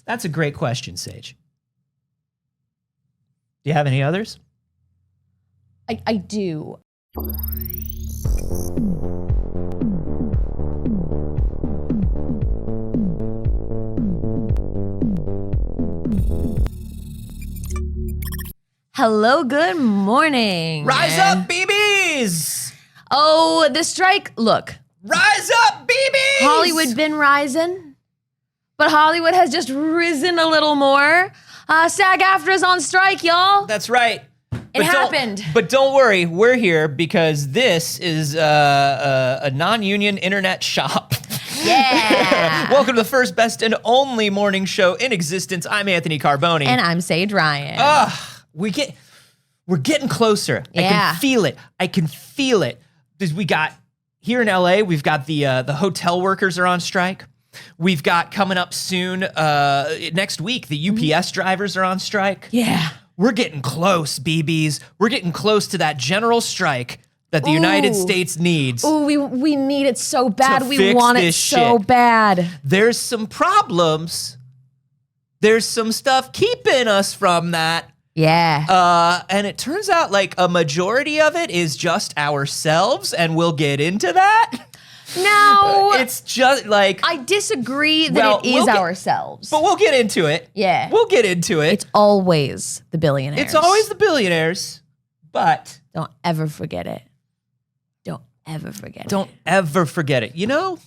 That's a great question, Saige. Do you have any others? I do. Hello, good morning. Rise up, BBs! Oh, the strike. Look, Rise up, BBs! Hollywood been rising, but Hollywood has just risen a little more. SAG-AFTRA's on strike, y'all. That's right. It happened. But don't worry, we're here because this is a non-union internet shop. Yeah. Welcome to the first, best, and only morning show in existence. I'm Anthony Carboni. And I'm Saige Ryan. We're getting closer. Yeah. I can feel it. Because we got here in LA, we've got the hotel workers are on strike. We've got coming up soon next week, the UPS drivers are on strike. Yeah. We're getting close, BBs. We're getting close to that general strike that the United States needs. Ooh, we need it so bad. We fix want it this so shit. bad. There's some problems. There's some stuff keeping us from that. Yeah. And it turns out like a majority of it is just ourselves, and we'll get into that. No. It's just like... I disagree that it is ourselves. But we'll get into it. Yeah. We'll get into it. It's always the billionaires. It's always the billionaires, but... Don't ever forget it. Don't ever forget it. Don't ever forget it. You know,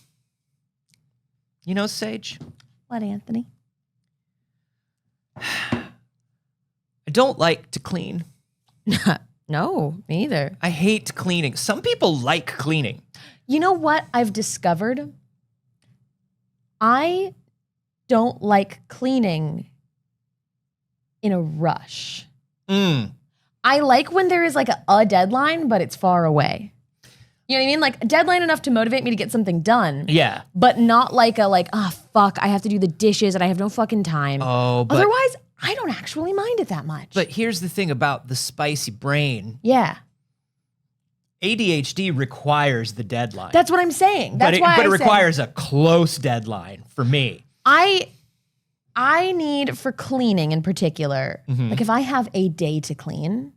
Saige? What, Anthony? I don't like to clean. No, me either. I hate cleaning. Some people like cleaning. You know what I've discovered? I don't like cleaning in a rush. I like when there is like a deadline, but it's far away. You know what I mean? Like a deadline enough to motivate me to get something done. Yeah. But not like fuck, I have to do the dishes and I have no fucking time. Oh, but... Otherwise, I don't actually mind it that much. But here's the thing about the spicy brain. Yeah. ADHD requires the deadline. That's what I'm saying. That's but it I requires a close deadline for me. I need for cleaning in particular, like if I have a day to clean,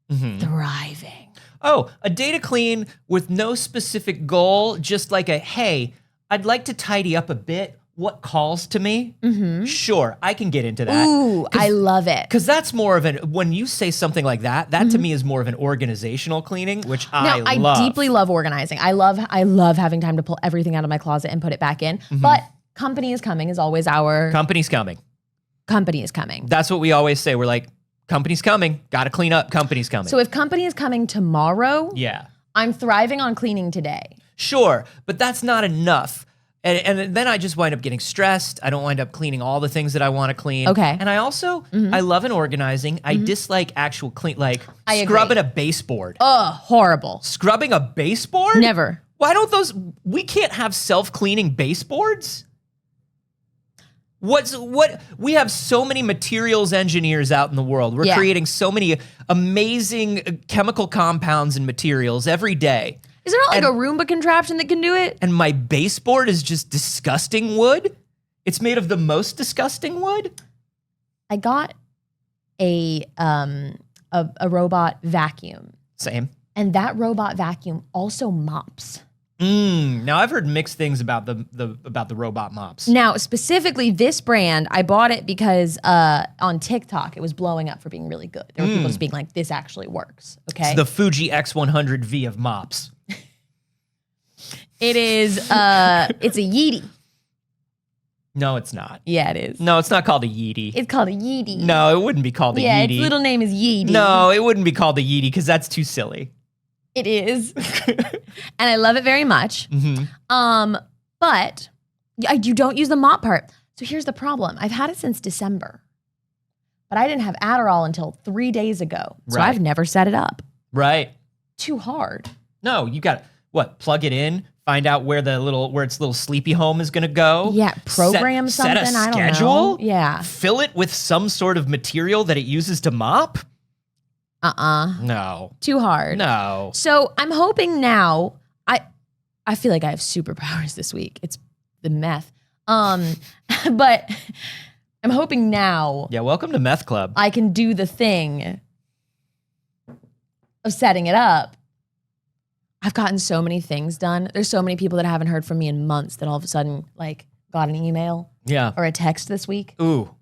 thriving. Oh, a day to clean with no specific goal, just like hey, I'd like to tidy up a bit. What calls to me? Sure, I can get into that. Ooh, I love it. Because that's more of when you say something like that, that to me is more of an organizational cleaning, which I love. I deeply love organizing. I love having time to pull everything out of my closet and put it back in. But company is coming is always our... Company's coming. Company is coming. That's what we always say. We're like, company's coming. Got to clean up. Company's coming. So if company is coming tomorrow, yeah, I'm thriving on cleaning today. Sure, but that's not enough. And then I just wind up getting stressed. I don't wind up cleaning all the things that I want to clean. Okay. And I also, I love an organizing. I dislike actual clean, like I scrubbing a baseboard. Ugh, horrible. Scrubbing a baseboard? Never. Why don't we can't have self-cleaning baseboards? We have so many materials engineers out in the world. We're creating so many amazing chemical compounds and materials every day. Is there not like a Roomba contraption that can do it? And my baseboard is just disgusting wood? It's made of the most disgusting wood? I got a robot vacuum. Same. And that robot vacuum also mops. Now I've heard mixed things about the robot mops. Now, specifically this brand, I bought it because on TikTok, it was blowing up for being really good. There were people just being like, this actually works, okay? It's the Fuji X100V of mops. It is, it's a Yeetie. No, it's not. Yeah, it is. No, it's not called a Yeetie. It's called a Yeetie. No, it wouldn't be called a Yeetie. Yeah, its little name is Yeetie. No, it wouldn't be called a Yeetie because that's too silly. It is. And I love it very much. But you don't use the mop part. So here's the problem. I've had it since December. But I didn't have Adderall until 3 days ago. So Right. I've never set it up. Right. Too hard. No, you got plug it in, find out where its little sleepy home is going to go. Yeah, program set something, a I don't schedule. know. Yeah. Fill it with some sort of material that it uses to mop. No. Too hard. No. So I'm hoping now, I feel like I have superpowers this week. It's the meth. But I'm hoping now Yeah, welcome to Meth Club. I can do the thing of setting it up. I've gotten so many things done. There's so many people that haven't heard from me in months that all of a sudden like got an email Yeah. or a text this week. Ooh.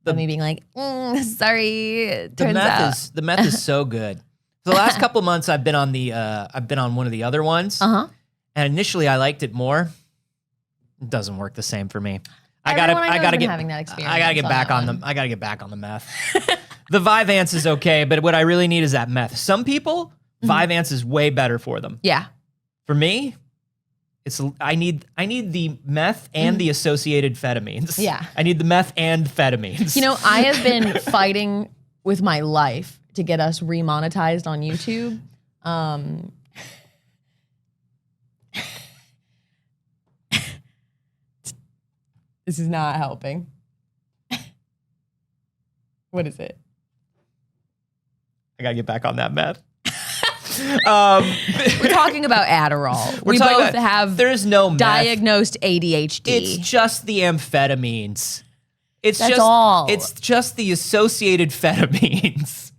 Of me being like, sorry, it turns out. The meth is so good. For the last couple of months I've been on one of the other ones. Uh-huh. And initially I liked it more. It doesn't work the same for me. I Everyone gotta I know has been get having that experience I gotta get on back that on one. the I gotta get back on the meth. The Vyvanse is okay, but what I really need is that meth. Some people, Vyvanse is way better for them. Yeah. For me, I need the meth and the associated amphetamines. Yeah. I need the meth and amphetamines. You know, I have been fighting with my life to get us remonetized on YouTube. This is not helping. What is it? I gotta get back on that meth. We're talking about Adderall. We both have there's no meth. diagnosed ADHD. It's just the amphetamines. That's all. It's just the associated amphetamines.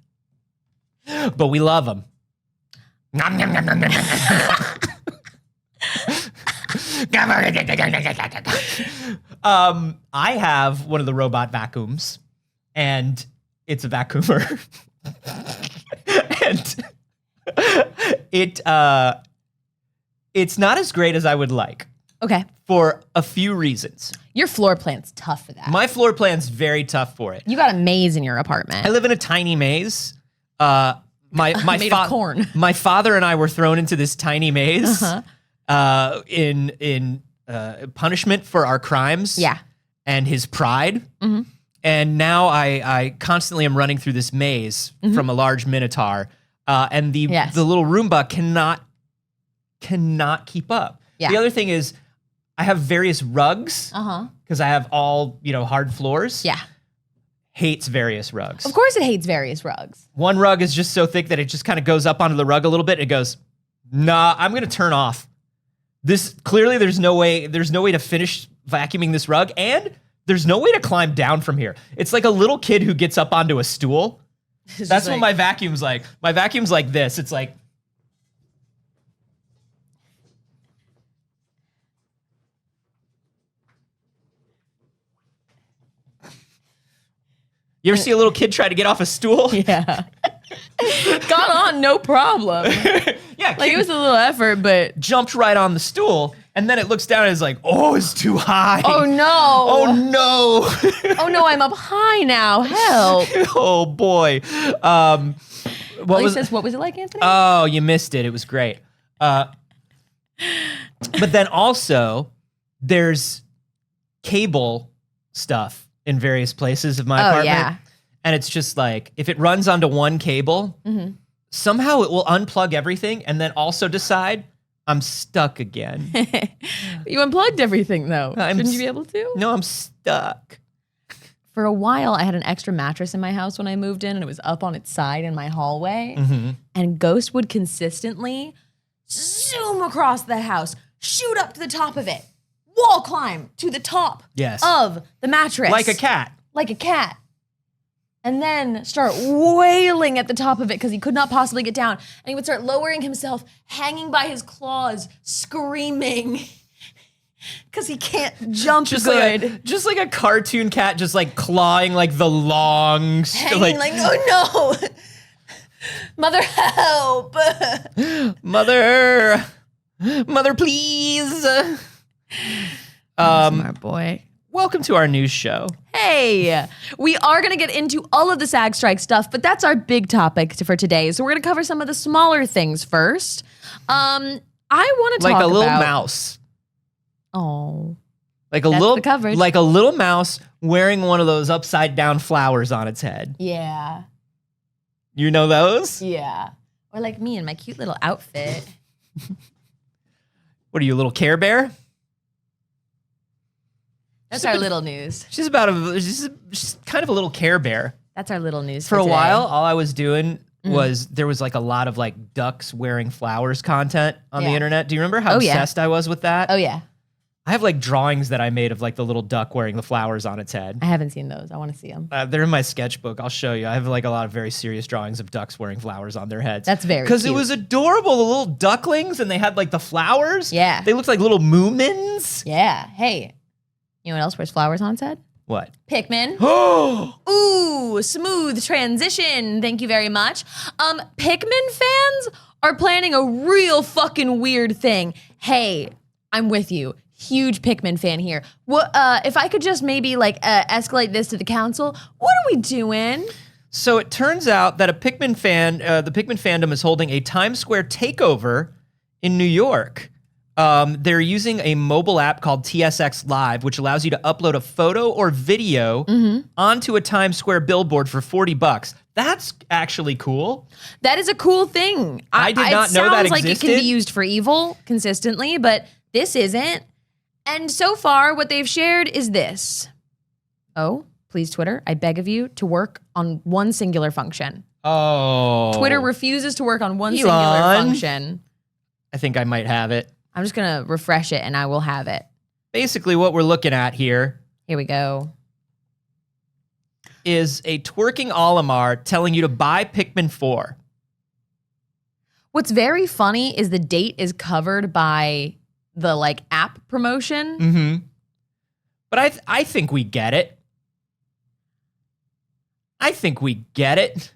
But we love them. I have one of the robot vacuums, and it's a vacuumer. And it's not as great as I would like Okay. for a few reasons. Your floor plan's tough for that. My floor plan's very tough for it. You got a maze in your apartment. I live in a tiny maze. My Made of corn. My father and I were thrown into this tiny maze in punishment for our crimes. Yeah. And his pride. Mm-hmm. And now I constantly am running through this maze from a large minotaur. And the little Roomba cannot keep up. Yeah. The other thing is I have various rugs because I have all, hard floors. Yeah. Hates various rugs. Of course it hates various rugs. One rug is just so thick that it just kind of goes up onto the rug a little bit. It goes, nah, I'm going to turn off. Clearly there's no way to finish vacuuming this rug, and there's no way to climb down from here. It's like a little kid who gets up onto a stool. That's what my vacuum's like. My vacuum's like this. It's like, you ever see a little kid try to get off a stool? Yeah. Got on, no problem. Yeah, Like, it was a little effort, but... jumped right on the stool, and then it looks down and is like, oh, it's too high. Oh, no. Oh, no. Oh, no, I'm up high now. Help. Oh, boy. What was it like, Anthony? Oh, you missed it. It was great. But then also, there's cable stuff in various places of my apartment. Yeah. And it's just like, if it runs onto one cable, somehow it will unplug everything and then also decide I'm stuck again. You unplugged everything, though. Shouldn't you be able to? No, I'm stuck. For a while, I had an extra mattress in my house when I moved in, and it was up on its side in my hallway. And Ghost would consistently zoom across the house, shoot up to the top of it, wall climb to the top of the mattress. Like a cat. Like a cat. And then start wailing at the top of it because he could not possibly get down. And he would start lowering himself, hanging by his claws, screaming because he can't jump good. Just like a cartoon cat, just like clawing like the long... Hanging like, oh no! Mother, help! Mother, please! Smart boy. Welcome to our news show. Hey, we are going to get into all of the SAG strike stuff, but that's our big topic for today. So we're going to cover some of the smaller things first. I want to talk about... Like a little mouse. Oh. Like a little mouse wearing one of those upside down flowers on its head. Yeah. You know those? Yeah. Or like me in my cute little outfit. What are you, a little Care Bear? That's our little news. She's kind of a little Care Bear. That's our little news for a today. While, all I was doing was there was like a lot of like ducks wearing flowers content on the internet. Do you remember how obsessed I was with that? Oh, yeah. I have like drawings that I made of like the little duck wearing the flowers on its head. I haven't seen those. I want to see them. They're in my sketchbook. I'll show you. I have like a lot of very serious drawings of ducks wearing flowers on their heads. That's very Because it cute. was adorable. The little ducklings and they had like the flowers. Yeah. They looked like little moomins. Yeah. Hey, you know what else wears flowers on its head? What? Pikmin. Oh! Ooh, smooth transition. Thank you very much. Pikmin fans are planning a real fucking weird thing. Hey, I'm with you. Huge Pikmin fan here. What if I could just maybe like escalate this to the council? What are we doing? So it turns out that a Pikmin fan, the Pikmin fandom is holding a Times Square takeover in New York. They're using a mobile app called TSX Live, which allows you to upload a photo or video onto a Times Square billboard for $40. That's actually cool. That is a cool thing. I did not know that It sounds like it can existed. be used for evil consistently, but this isn't. And so far, what they've shared is this. Oh, please, Twitter, I beg of you to work on one singular function. Oh. Twitter refuses to work on one Elon. singular function. I think I might have it. I'm just going to refresh it and I will have it. Basically, what we're looking at here Here we go. is a twerking Olimar telling you to buy Pikmin 4. What's very funny is the date is covered by the like app promotion. Mm-hmm. But I think we get it. I think we get it.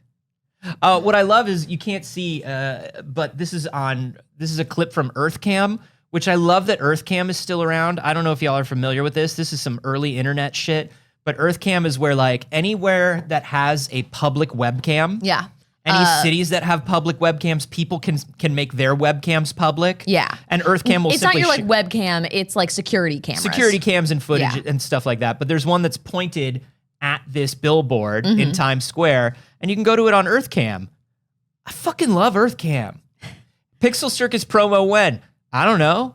What I love is you can't see, but this is a clip from EarthCam, which I love that EarthCam is still around. I don't know if y'all are familiar with this. This is some early internet shit, but EarthCam is where like anywhere that has a public webcam. Yeah. Any cities that have public webcams, people can make their webcams public. Yeah. And EarthCam will It's not simply your like webcam, it's like security cameras. security cams and footage Yeah. and stuff like that. But there's one that's pointed at this billboard in Times Square, and you can go to it on EarthCam. I fucking love EarthCam. PixelCircus promo when? I don't know.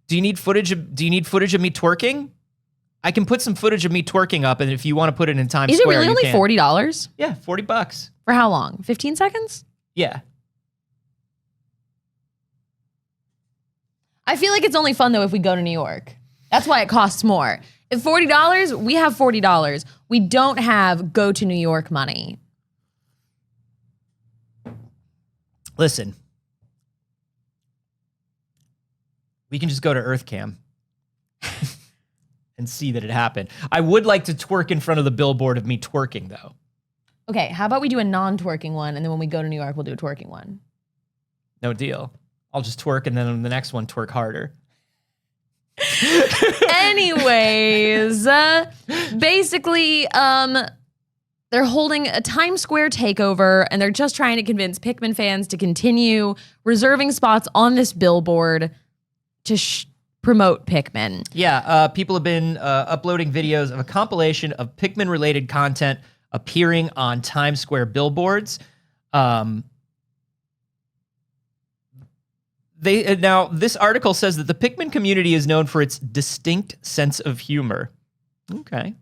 Do you need footage of me twerking? I can put some footage of me twerking up, and if you want to put it in Times Is it Square, really you only can. $40? Yeah, $40. For how long? 15 seconds? Yeah. I feel like it's only fun though if we go to New York. That's why it costs more. If $40, we have $40. We don't have go to New York money. Listen. We can just go to EarthCam and see that it happened. I would like to twerk in front of the billboard of me twerking, though. Okay, how about we do a non-twerking one, and then when we go to New York, we'll do a twerking one. No deal. I'll just twerk, and then on the next one, twerk harder. Anyways, basically, they're holding a Times Square takeover, and they're just trying to convince Pikmin fans to continue reserving spots on this billboard to promote Pikmin. Yeah, people have been uploading videos of a compilation of Pikmin-related content appearing on Times Square billboards. Now, this article says that the Pikmin community is known for its distinct sense of humor. Okay.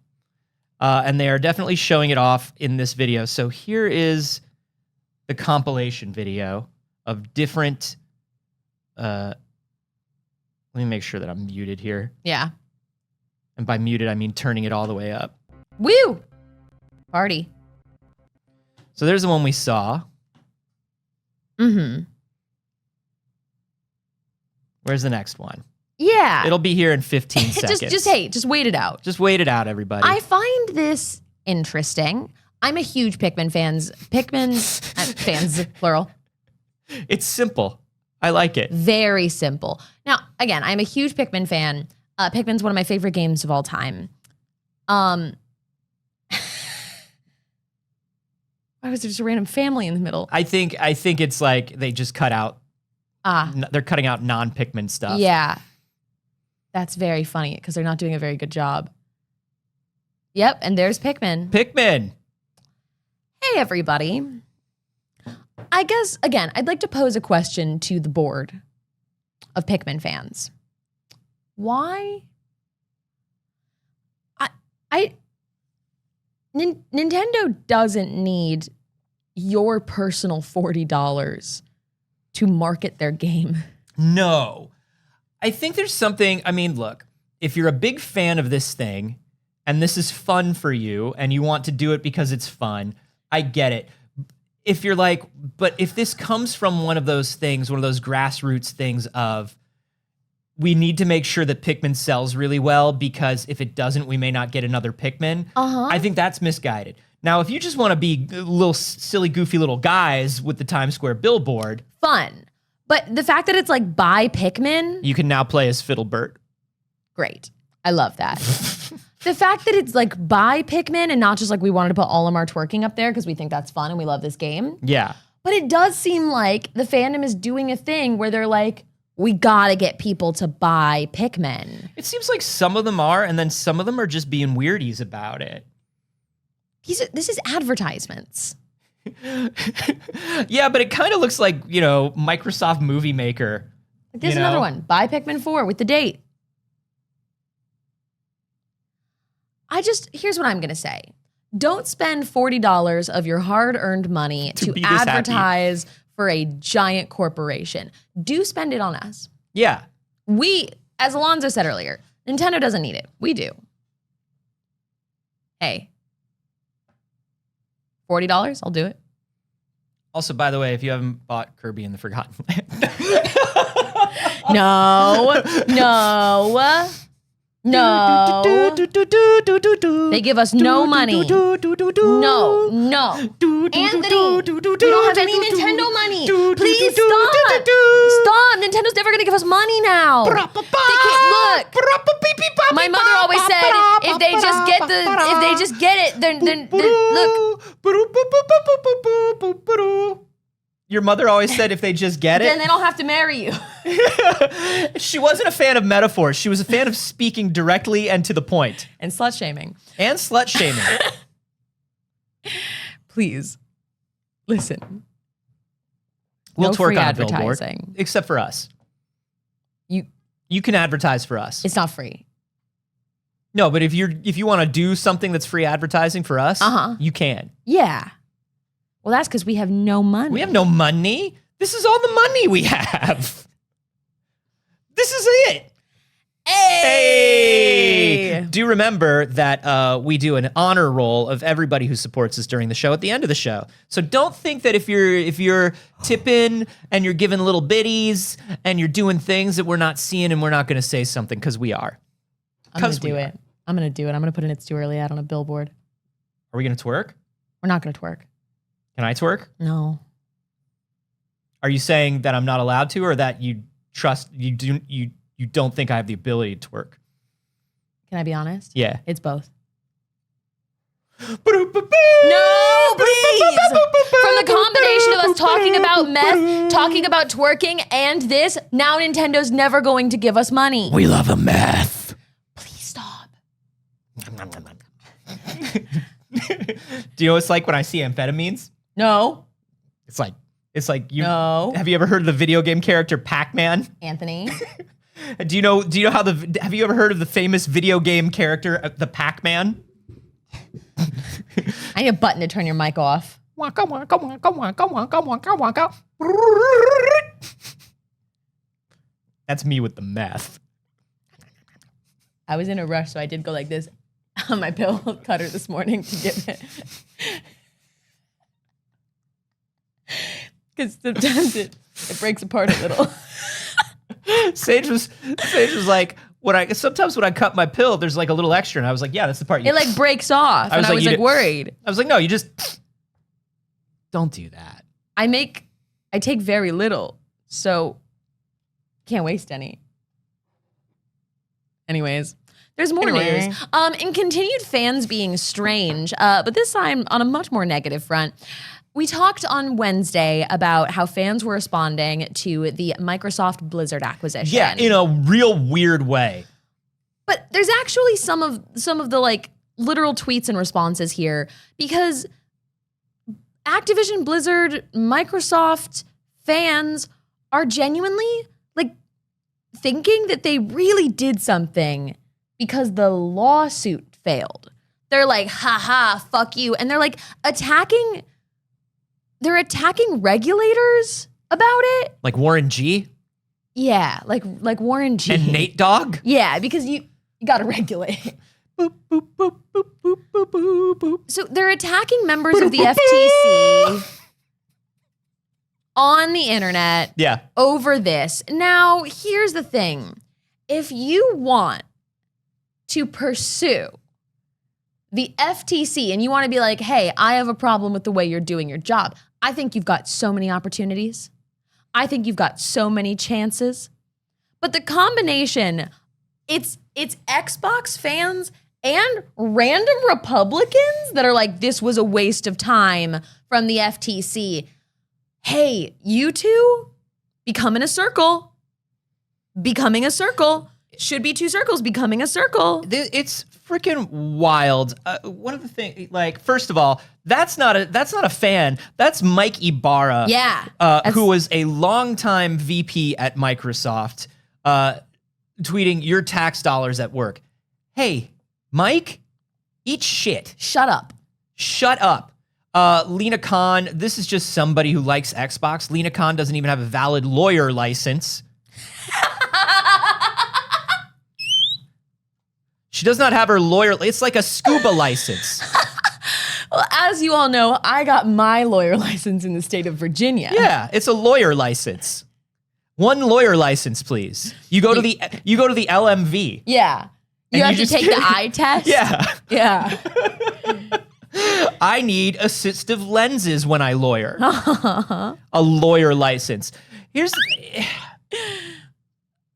And they are definitely showing it off in this video. So here is the compilation video of different... let me make sure that I'm muted here. Yeah. And by muted, I mean turning it all the way up. Woo! Party. So there's the one we saw. Mm-hmm. Where's the next one? Yeah. It'll be here in 15 seconds. Just wait it out. Just wait it out, everybody. I find this interesting. I'm a huge Pikmin fans, plural. It's simple. I like it. Very simple. Now, again, I'm a huge Pikmin fan. Pikmin's one of my favorite games of all time. Why was there just a random family in the middle? I think it's like they just cut out. They're cutting out non-Pikmin stuff. Yeah. That's very funny because they're not doing a very good job. Yep, and there's Pikmin. Pikmin. Hey, everybody. I guess, again, I'd like to pose a question to the board of Pikmin fans. Why? Nintendo doesn't need your personal $40 to market their game. No. I think there's something, I mean, look, if you're a big fan of this thing and this is fun for you and you want to do it because it's fun, I get it. If you're like, but if this comes from one of those things, one of those grassroots things of, we need to make sure that Pikmin sells really well because if it doesn't, we may not get another Pikmin. I think that's misguided. Now, if you just want to be little silly, goofy little guys with the Times Square billboard. Fun. But the fact that it's like buy Pikmin. You can now play as Fiddlebert. Great. I love that. The fact that it's like buy Pikmin and not just like we wanted to put Olimar twerking up there because we think that's fun and we love this game. Yeah. But it does seem like the fandom is doing a thing where they're like, we gotta get people to buy Pikmin. It seems like some of them are, and then some of them are just being weirdies about it. This is advertisements. Yeah, but it kind of looks like, you know, Microsoft Movie Maker. There's another one. Buy Pikmin 4 with the date. Here's what I'm gonna say. Don't spend $40 of your hard-earned money to advertise for a giant corporation. Do spend it on us. Yeah. We, as Alonzo said earlier, Nintendo doesn't need it. We do. Hey. $40, I'll do it. Also, by the way, if you haven't bought Kirby in the Forgotten Land. No. They give us no money. No. Anthony, we don't have any Nintendo money. Please stop. Stop. Nintendo's never going to give us money now. They can't, look. My mother always said if they just get it, then look. Your mother always said if they just get it. Then they don't have to marry you. She wasn't a fan of metaphors. She was a fan of speaking directly and to the point. And slut shaming. And slut shaming. Please, listen. We'll No twerk free on a billboard, advertising. except for us. You can advertise for us. It's not free. No, but if you want to do something that's free advertising for us, you can. Yeah. Well, that's because we have no money. We have no money. This is all the money we have. This is it. Hey! Do remember that we do an honor roll of everybody who supports us during the show at the end of the show. So don't think that if you're tipping and you're giving little biddies and you're doing things that we're not seeing and we're not going to say something because we are. I'm going to do it. I'm going to put an It's Too Early ad on a billboard. Are we going to twerk? We're not going to twerk. Can I twerk? No. Are you saying that I'm not allowed to, or that you don't think I have the ability to twerk? Can I be honest? Yeah. It's both. No, please! From the combination of us talking about meth, talking about twerking, and this, now Nintendo's never going to give us money. We love the meth. Please stop. Do you know what it's like when I see amphetamines? No. It's like you. No. Have you ever heard of the video game character Pac-Man? Anthony. Do you know how have you ever heard of the famous video game character the Pac-Man? I need a button to turn your mic off. Waka waka waka waka waka waka waka. That's me with the meth. I was in a rush, so I did go like this on my pill cutter this morning to get it. Because sometimes it breaks apart a little. Sage was like, sometimes when I cut my pill, there's like a little extra, and I was like, yeah, that's the part. It like breaks off, and I was like worried. I was like, no, you just don't do that. I take very little, so can't waste any. Anyways, there's more news. And continued fans being strange, but this time on a much more negative front. We talked on Wednesday about how fans were responding to the Microsoft Blizzard acquisition. Yeah, in a real weird way. But there's actually some of the like literal tweets and responses here because Activision, Blizzard, Microsoft fans are genuinely like thinking that they really did something because the lawsuit failed. They're like, haha, fuck you. And they're like attacking regulators about it. Like Warren G? Yeah, like Warren G. And Nate Dogg? Yeah, because you got to regulate. Boop, boop, boop, boop, boop, boop, boop, boop. So they're attacking members of the FTC on the internet Yeah. over this. Now, here's the thing. If you want to pursue the FTC and you want to be like, hey, I have a problem with the way you're doing your job, I think you've got so many opportunities. I think you've got so many chances. But the combination, it's Xbox fans and random Republicans that are like, this was a waste of time from the FTC. Hey, you two, becoming a circle. Becoming a circle. Should be two circles, becoming a circle. It's freaking wild. One of the things, like, first of all, that's not a fan. That's Mike Ibarra, who was a longtime VP at Microsoft, tweeting your tax dollars at work. Hey, Mike, eat shit. Shut up. Shut up. Lena Khan, this is just somebody who likes Xbox. Lena Khan doesn't even have a valid lawyer license. She does not have her lawyer. It's like a scuba license. Well, as you all know, I got my lawyer license in the state of Virginia. Yeah, it's a lawyer license. One lawyer license, please. You go to the LMV. Yeah. You have to take the eye test? Yeah. Yeah. I need assistive lenses when I lawyer. A lawyer license. Here's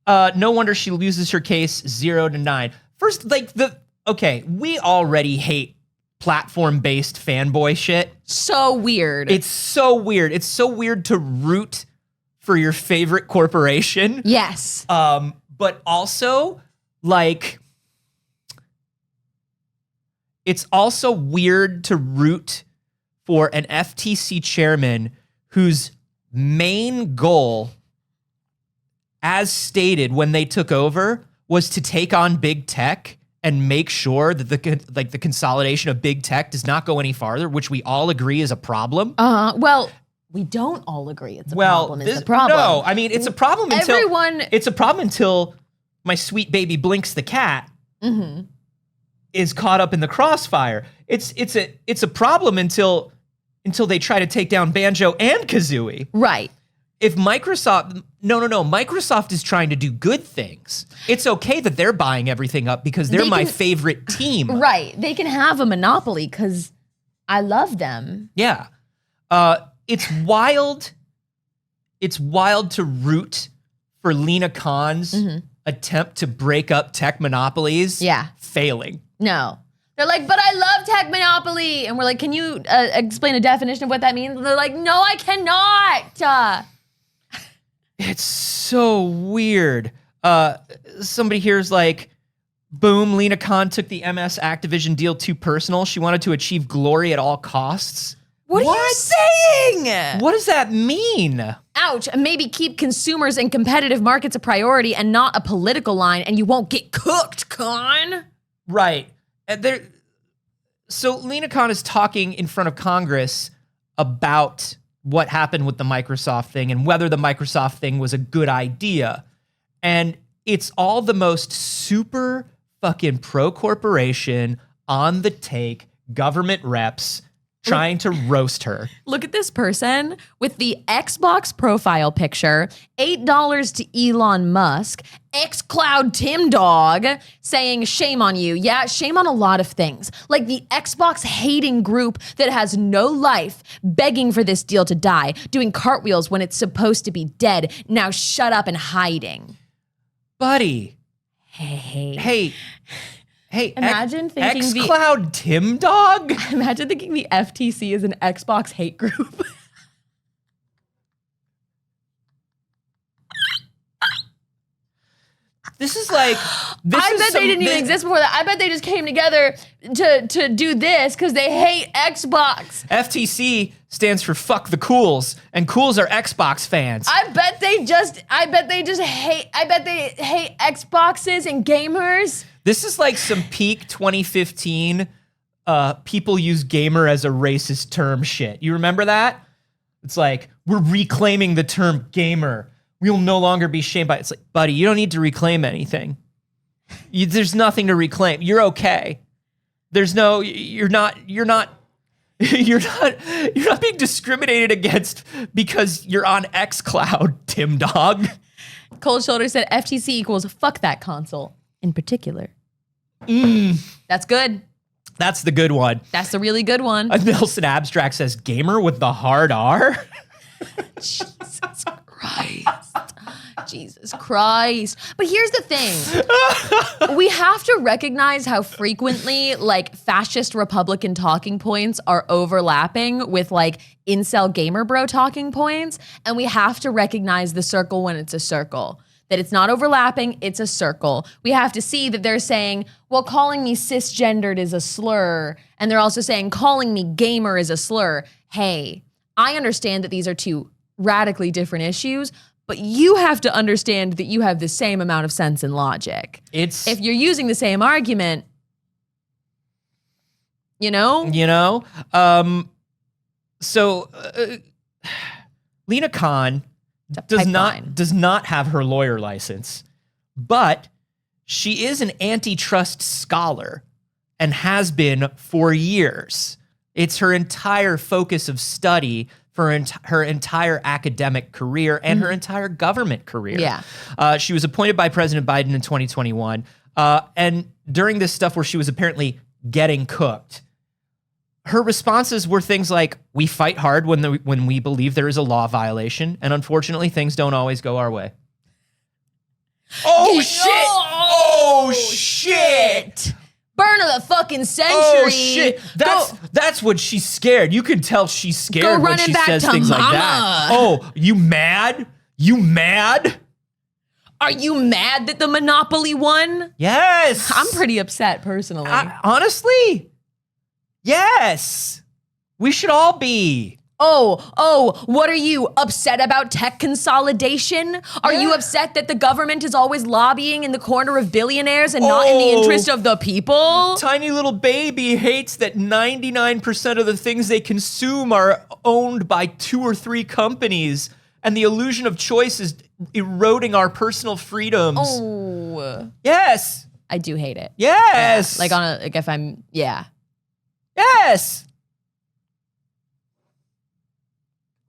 no wonder she loses her case 0 to 9. First, we already hate platform-based fanboy shit. So weird. It's so weird. It's so weird to root for your favorite corporation. Yes. But also, like, it's also weird to root for an FTC chairman whose main goal, as stated when they took over, was to take on big tech and make sure that the consolidation of big tech does not go any farther, which we all agree is a problem. Well, we don't all agree it's a problem. It's a problem. No, I mean, it's a problem until my sweet baby Blinks the cat is caught up in the crossfire. It's a problem until they try to take down Banjo and Kazooie. Right. If Microsoft is trying to do good things. It's okay that they're buying everything up because they're my favorite team. Right. They can have a monopoly because I love them. Yeah. It's wild. It's wild to root for Lena Khan's attempt to break up tech monopolies. Yeah. Failing. No. They're like, but I love tech monopoly. And we're like, can you explain a definition of what that means? And they're like, no, I cannot. It's so weird. Somebody here's like, boom, Lena Khan took the Activision deal too personal. She wanted to achieve glory at all costs. What are you saying? What does that mean? Ouch. Maybe keep consumers and competitive markets a priority and not a political line, and you won't get cooked, Khan. Right. So Lena Khan is talking in front of Congress about what happened with the Microsoft thing and whether the Microsoft thing was a good idea. And it's all the most super fucking pro-corporation, on the take, government reps trying to roast her. Look at this person with the Xbox profile picture, $8 to Elon Musk, xCloud Tim Dog saying shame on you. Yeah, shame on a lot of things. Like the Xbox hating group that has no life, begging for this deal to die, doing cartwheels when it's supposed to be dead, now shut up and hiding. Buddy. Hey. Imagine thinking xCloud Tim Dog? Imagine thinking the FTC is an Xbox hate group. This is like... I bet they didn't even exist before that. I bet they just came together to do this because they hate Xbox. FTC stands for fuck the cools, and cools are Xbox fans. I bet they hate Xboxes and gamers. This is like some peak 2015 people use gamer as a racist term shit. You remember that? It's like, we're reclaiming the term gamer. We will no longer be shamed by it. It's like, buddy, you don't need to reclaim anything. There's nothing to reclaim. You're okay. You're not being discriminated against because you're on xCloud, Tim Dog. Cold Shoulder said FTC equals fuck that console in particular. That's good. That's the good one. That's the really good one. Nelson Abstract says gamer with the hard R. Jesus Christ. Jesus Christ. But here's the thing. We have to recognize how frequently like fascist Republican talking points are overlapping with like incel gamer bro talking points. And we have to recognize the circle when it's a circle. That it's not overlapping, it's a circle. We have to see that they're saying, well, calling me cisgendered is a slur. And they're also saying calling me gamer is a slur. Hey, I understand that these are two radically different issues, but you have to understand that you have the same amount of sense and logic. If you're using the same argument, you know? So Lena Khan does not have her lawyer license, but she is an antitrust scholar and has been for years. It's her entire focus of study for her entire academic career and her entire government career. Yeah. She was appointed by President Biden in 2021. And during this stuff where she was apparently getting cooked, her responses were things like, we fight hard when we believe there is a law violation, and unfortunately, things don't always go our way. Oh, shit! Oh, shit! Burn of the fucking century. Oh, shit. That's what she's scared. You can tell she's scared when she says things like that. Oh, you mad? You mad? Are you mad that the Monopoly won? Yes. I'm pretty upset, personally. Honestly, yes. We should all be. Oh, what are you, upset about tech consolidation? Are you upset that the government is always lobbying in the corner of billionaires and not in the interest of the people? Tiny little baby hates that 99% of the things they consume are owned by 2 or 3 companies, and the illusion of choice is eroding our personal freedoms. Oh. Yes. I do hate it. Yes. Yeah. Yes.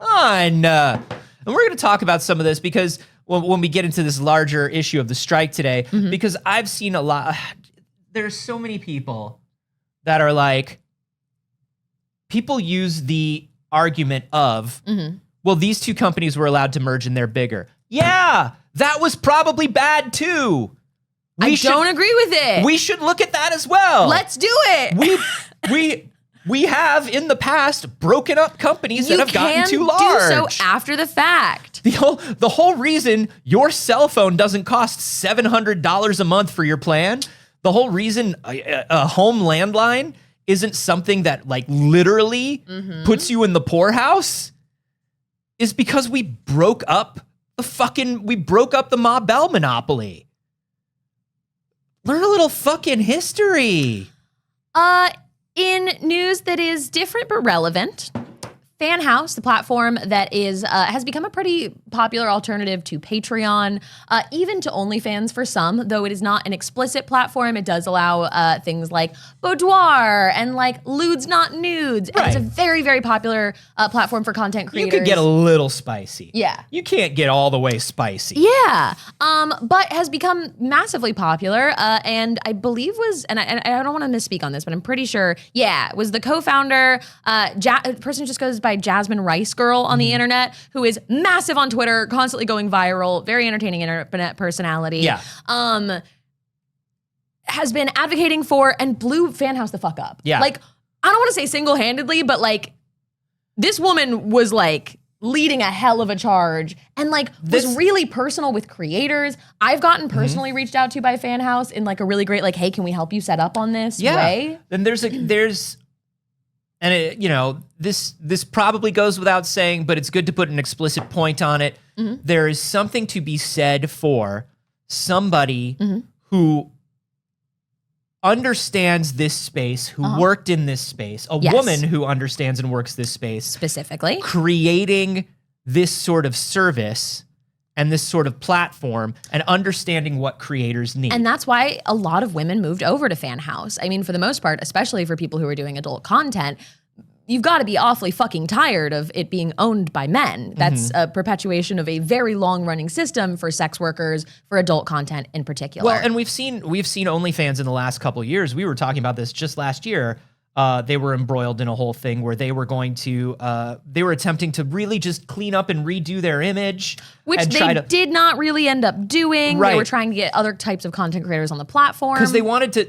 And we're going to talk about some of this because when we get into this larger issue of the strike today, because I've seen a lot, there's so many people that are like, people use the argument of, well, these 2 companies were allowed to merge and they're bigger. Yeah, that was probably bad too. I don't agree with it. We should look at that as well. Let's do it. We have in the past broken up companies that have gotten too large. You can do so after the fact. The whole reason your cell phone doesn't cost $700 a month for your plan, the whole reason a home landline isn't something that like literally puts you in the poorhouse is because we broke up the Ma Bell monopoly. Learn a little fucking history. In news that is different but relevant, Fan House, the platform that has become a pretty popular alternative to Patreon, even to OnlyFans for some, though it is not an explicit platform. It does allow things like boudoir and like lewds not nudes. Right. And it's a very, very popular platform for content creators. You could get a little spicy. Yeah. You can't get all the way spicy. Yeah. But has become massively popular and I believe was, and I don't want to misspeak on this, but I'm pretty sure, was the co-founder, person who just goes by Jasmine Rice Girl on the internet, who is massive on Twitter, constantly going viral, very entertaining internet personality. Yeah. Has been advocating for and blew Fan House the fuck up. Yeah. Like, I don't want to say single-handedly, but like, this woman was like leading a hell of a charge and like was really personal with creators. I've gotten personally reached out to by Fan House in like a really great, like, hey, can we help you set up on this way? Then and it, this probably goes without saying, but it's good to put an explicit point on it. There is something to be said for somebody who understands this space, who worked in this space, a woman who understands and works this space. Specifically. Creating this sort of service and this sort of platform and understanding what creators need. And that's why a lot of women moved over to Fan House. I mean, for the most part, especially for people who are doing adult content, you've got to be awfully fucking tired of it being owned by men. That's a perpetuation of a very long-running system for sex workers, for adult content in particular. Well, and we've seen OnlyFans in the last couple of years. We were talking about this just last year. They were embroiled in a whole thing where they were going to, they were attempting to really just clean up and redo their image. Which they did not really end up doing. Right. They were trying to get other types of content creators on the platform. Because they wanted to,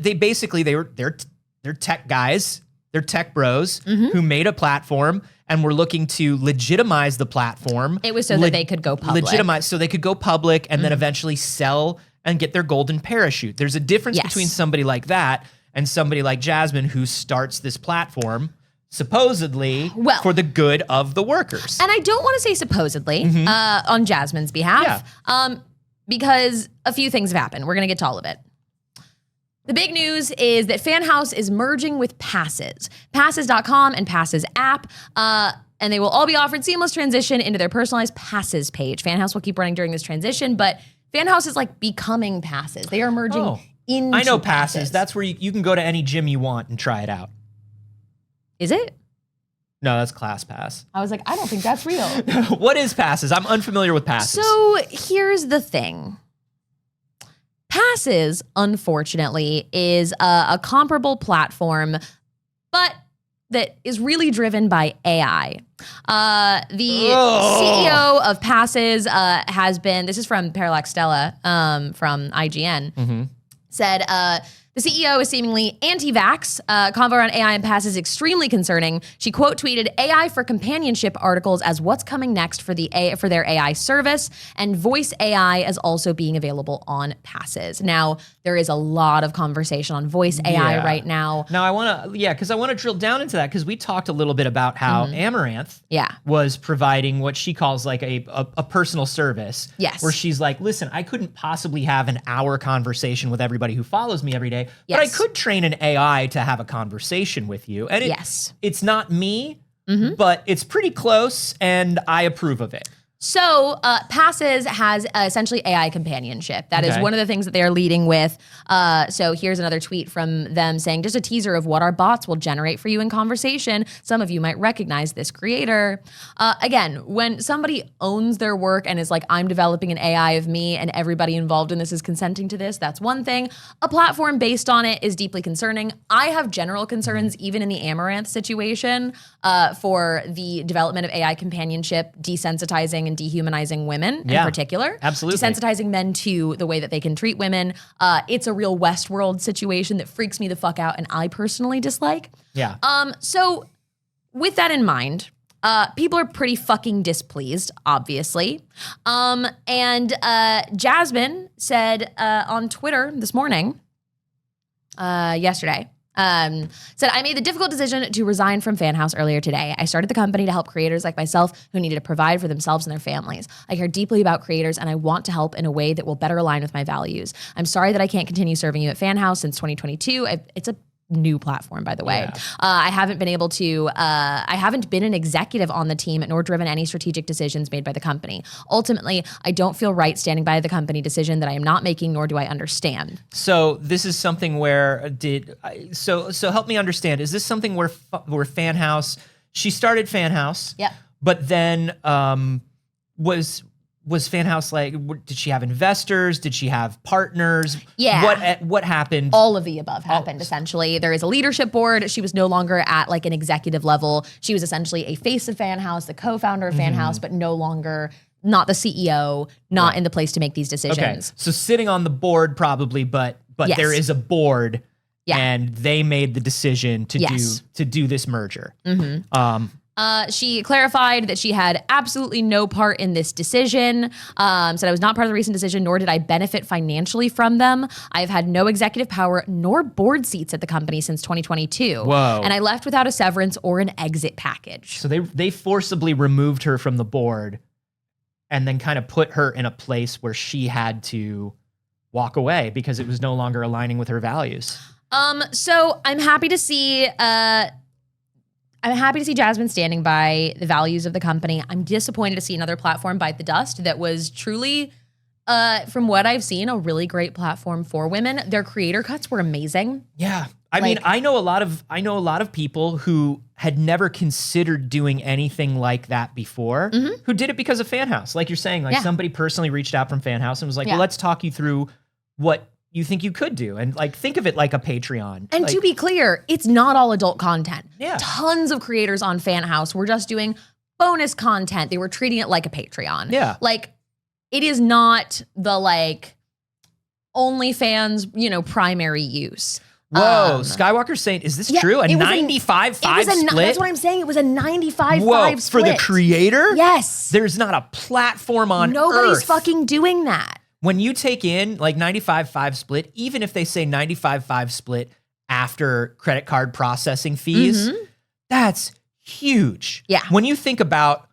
they're tech guys, they're tech bros who made a platform and were looking to legitimize the platform. It was so that they could go public. So they could go public and then eventually sell and get their golden parachute. There's a difference between somebody like that and somebody like Jasmine who starts this platform supposedly for the good of the workers. And I don't want to say supposedly on Jasmine's behalf because a few things have happened. We're going to get to all of it. The big news is that Fan House is merging with Passes. Passes.com and Passes app, and they will all be offered seamless transition into their personalized Passes page. Fan House will keep running during this transition, but Fan House is like becoming Passes. They are merging into I know Passes. That's where you can go to any gym you want and try it out. Is it? No, that's ClassPass. I was like, I don't think that's real. What is Passes? I'm unfamiliar with Passes. So here's the thing. Passes, unfortunately, is a comparable platform, but that is really driven by AI. The CEO of Passes has been, this is from Parallax Stella from IGN, said, the CEO is seemingly anti-vax. Convo around AI and Passes is extremely concerning. She quote tweeted AI for companionship articles as what's coming next for their AI service, and voice AI is also being available on Passes. Now, there is a lot of conversation on voice AI right now. Now I want to drill down into that because we talked a little bit about how Amaranth was providing what she calls like a personal service. Yes. Where she's like, listen, I couldn't possibly have an hour conversation with everybody who follows me every day. But I could train an AI to have a conversation with you. And it's not me, but it's pretty close, and I approve of it. So Passes has essentially AI companionship. That is one of the things that they are leading with. So here's another tweet from them saying, just a teaser of what our bots will generate for you in conversation. Some of you might recognize this creator. Again, when somebody owns their work and is like, I'm developing an AI of me and everybody involved in this is consenting to this, that's one thing. A platform based on it is deeply concerning. I have general concerns, even in the Amaranth situation, for the development of AI companionship, desensitizing and dehumanizing women in particular. Absolutely. Desensitizing men to the way that they can treat women. It's a real Westworld situation that freaks me the fuck out and I personally dislike. Yeah. So with that in mind, people are pretty fucking displeased, obviously. And Jasmine said on Twitter this morning, yesterday, said, I made the difficult decision to resign from Fan House earlier today. I started the company to help creators like myself who needed to provide for themselves and their families. I care deeply about creators and I want to help in a way that will better align with my values. I'm sorry that I can't continue serving you at Fan House since 2022. It's a new platform, by the way. I haven't been an executive on the team nor driven any strategic decisions made by the company. Ultimately, I don't feel right standing by the company decision that I am not making, nor do I understand. So this is something where so help me understand. Is this something where Fan House, she started Fan House, but then was Fan House like, did she have investors? Did she have partners? Yeah. What happened? All of the above happened, essentially. There is a leadership board. She was no longer at like an executive level. She was essentially a face of Fan House, the co-founder of Fan House, but no longer, not the CEO, not in the place to make these decisions. Okay. So sitting on the board probably, but there is a board and they made the decision to do this merger. She clarified that she had absolutely no part in this decision, said I was not part of the recent decision, nor did I benefit financially from them. I've had no executive power nor board seats at the company since 2022. Whoa. And I left without a severance or an exit package. So they forcibly removed her from the board and then kind of put her in a place where she had to walk away because it was no longer aligning with her values. So I'm happy to see I'm happy to see Jasmine standing by the values of the company. I'm disappointed to see another platform bite the dust that was truly, from what I've seen, a really great platform for women. Their creator cuts were amazing. Yeah. I mean, I know a lot of people who had never considered doing anything like that before, who did it because of Fan House. Like you're saying, like somebody personally reached out from Fan House and was like, well, let's talk you through what you think you could do. And like, think of it like a Patreon. And like, to be clear, it's not all adult content. Yeah. Tons of creators on Fan House were just doing bonus content. They were treating it like a Patreon. Yeah. Like, it is not the like OnlyFans, primary use. Whoa, Skywalker's saying, is this true? A 95-5 split? That's what I'm saying. It was a 95-5 split. For the creator? Yes. There's not a platform on Nobody's earth. fucking doing that. When you take in like 95-5 split, even if they say 95-5 split after credit card processing fees, that's huge. Yeah. When you think about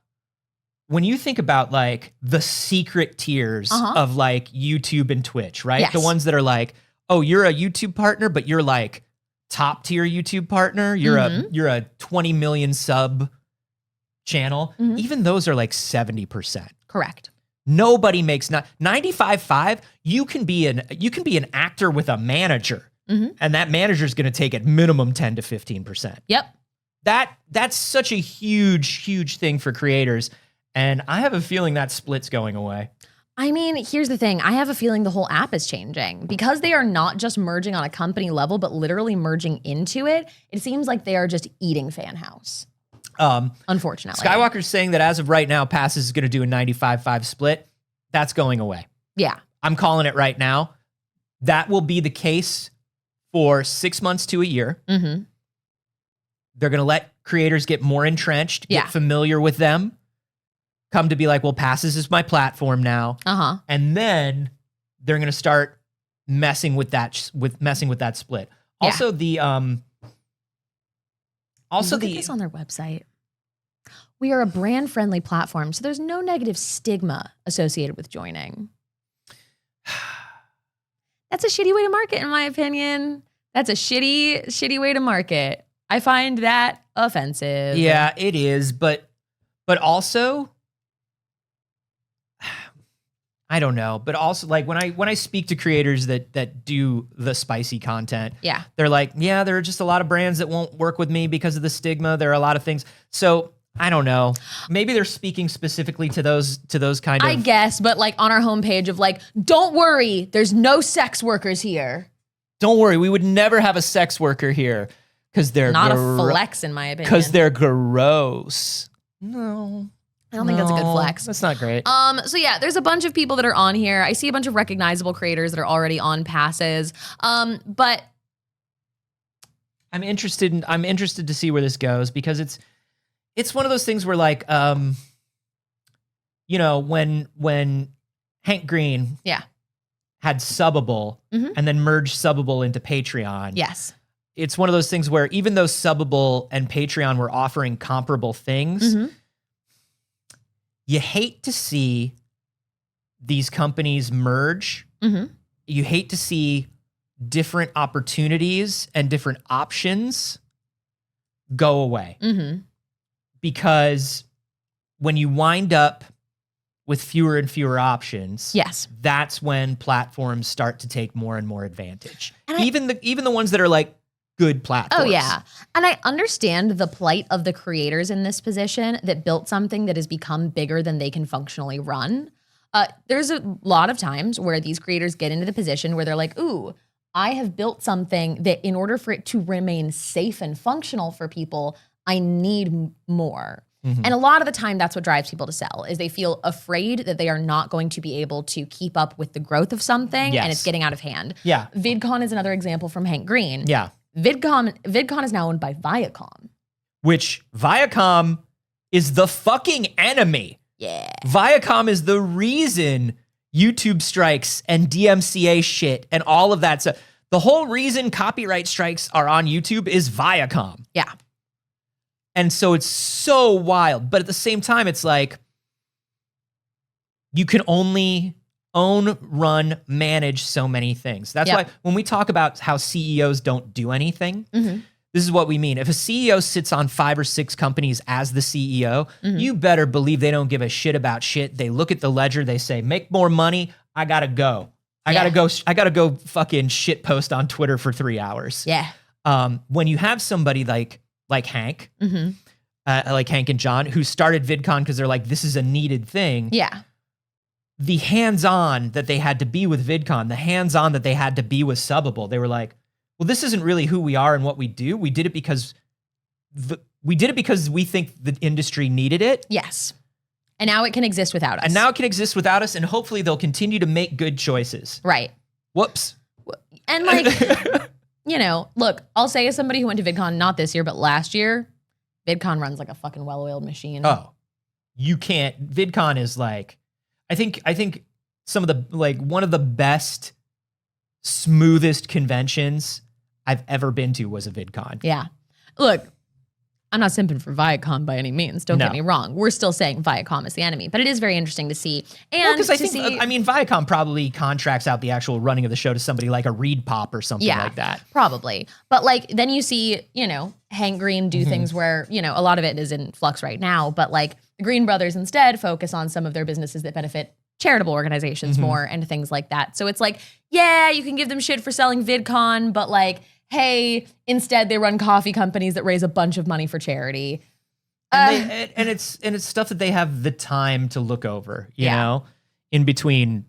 like the secret tiers of like YouTube and Twitch, right? Yes. The ones that are like, oh, you're a YouTube partner, but you're like top tier YouTube partner. You're a 20 million sub channel. Even those are like 70%. Correct. Nobody makes 95.5. You can be an actor with a manager, and that manager is going to take at minimum 10 to 15%. Yep. That's such a huge thing for creators, and I have a feeling that split's going away. I mean, here's the thing. I have a feeling the whole app is changing because they are not just merging on a company level, but literally merging into it. It seems like they are just eating Fan House. Unfortunately. Skywalker's saying that as of right now, Passes is going to do a 95-5 split. That's going away. Yeah. I'm calling it right now. That will be the case for 6 months to a year. They're going to let creators get more entrenched, get familiar with them, come to be like, well, Passes is my platform now. And then they're going to start messing with that split. Also, Look at this on their website. We are a brand-friendly platform, so there's no negative stigma associated with joining. That's a shitty way to market, in my opinion. That's a shitty way to market. I find that offensive. Yeah, it is, but also, I don't know. But also, like when I speak to creators that do the spicy content, they're like, yeah, there are just a lot of brands that won't work with me because of the stigma. There are a lot of things. So I don't know. Maybe they're speaking specifically to those kind of. I guess, but like on our homepage of like, don't worry, there's no sex workers here. Don't worry, we would never have a sex worker here because they're not a flex, in my opinion. Because they're gross. No. I don't think that's a good flex. That's not great. So yeah, there's a bunch of people that are on here. I see a bunch of recognizable creators that are already on Passes. But I'm interested to see where this goes because it's one of those things where like when Hank Green had Subbable and then merged Subbable into Patreon. Yes. It's one of those things where even though Subbable and Patreon were offering comparable things, you hate to see these companies merge. You hate to see different opportunities and different options go away. Because when you wind up with fewer and fewer options, that's when platforms start to take more and more advantage. And even the ones that are like good platforms. Oh yeah. And I understand the plight of the creators in this position that built something that has become bigger than they can functionally run. There's a lot of times where these creators get into the position where they're like, ooh, I have built something that in order for it to remain safe and functional for people, I need more. And a lot of the time that's what drives people to sell is they feel afraid that they are not going to be able to keep up with the growth of something and it's getting out of hand. Yeah. VidCon is another example from Hank Green. Yeah. VidCon is now owned by Viacom. Which Viacom is the fucking enemy. Yeah. Viacom is the reason YouTube strikes and DMCA shit and all of that stuff. The whole reason copyright strikes are on YouTube is Viacom. Yeah. And so it's so wild. But at the same time, it's like you can only own, run, manage so many things. That's why when we talk about how CEOs don't do anything, This is what we mean. If a CEO sits on 5 or 6 companies as the CEO, you better believe they don't give a shit about shit. They look at the ledger, they say, make more money, I gotta go. I gotta go fucking shit post on Twitter for 3 hours. Yeah. When you have somebody like Hank, like Hank and John, who started VidCon because they're like, this is a needed thing. Yeah. The hands-on that they had to be with VidCon, the hands-on that they had to be with Subbable, they were like, well, this isn't really who we are and what we do. We did it because we think the industry needed it. Yes. And now it can exist without us. And hopefully they'll continue to make good choices. Right. Whoops. And like, look, I'll say as somebody who went to VidCon, not this year, but last year, VidCon runs like a fucking well-oiled machine. Oh, you can't. VidCon is like, I think some of the, like, one of the best, smoothest conventions I've ever been to was a VidCon. Yeah. Look, I'm not simping for Viacom by any means. Don't get me wrong. We're still saying Viacom is the enemy, but it is very interesting to see. And because I mean, Viacom probably contracts out the actual running of the show to somebody like a Reed Pop or something like that. Probably. But like, then you see, Hank Green do things where, a lot of it is in flux right now, but like the Green brothers instead focus on some of their businesses that benefit charitable organizations more and things like that. So it's like, yeah, you can give them shit for selling VidCon, but like, hey, instead they run coffee companies that raise a bunch of money for charity. And it's stuff that they have the time to look over, you know, in between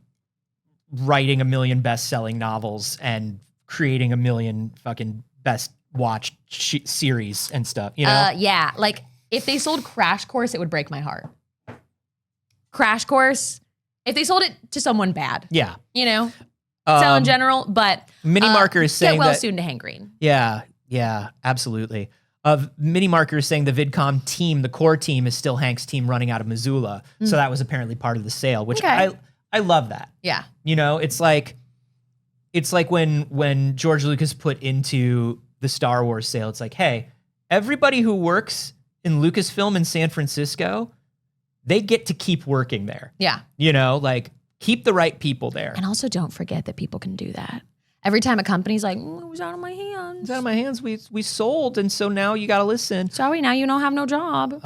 writing 1 million best-selling novels and creating 1 million fucking best watched series and stuff, Yeah, like if they sold Crash Course, it would break my heart. Crash Course, if they sold it to someone bad. Yeah. Sell in general, but Mini Marker is saying get well that, soon to Hank Green. Yeah, absolutely. Mini Marker is saying the VidCom team, the core team, is still Hank's team running out of Missoula. So that was apparently part of the sale, which I love that. Yeah. It's like when George Lucas put into the Star Wars sale, it's like, hey, everybody who works in Lucasfilm in San Francisco, they get to keep working there. Yeah. Keep the right people there. And also don't forget that people can do that. Every time a company's like, it was out of my hands. It's out of my hands. We sold, and so now you got to listen. Sorry, now you don't have no job.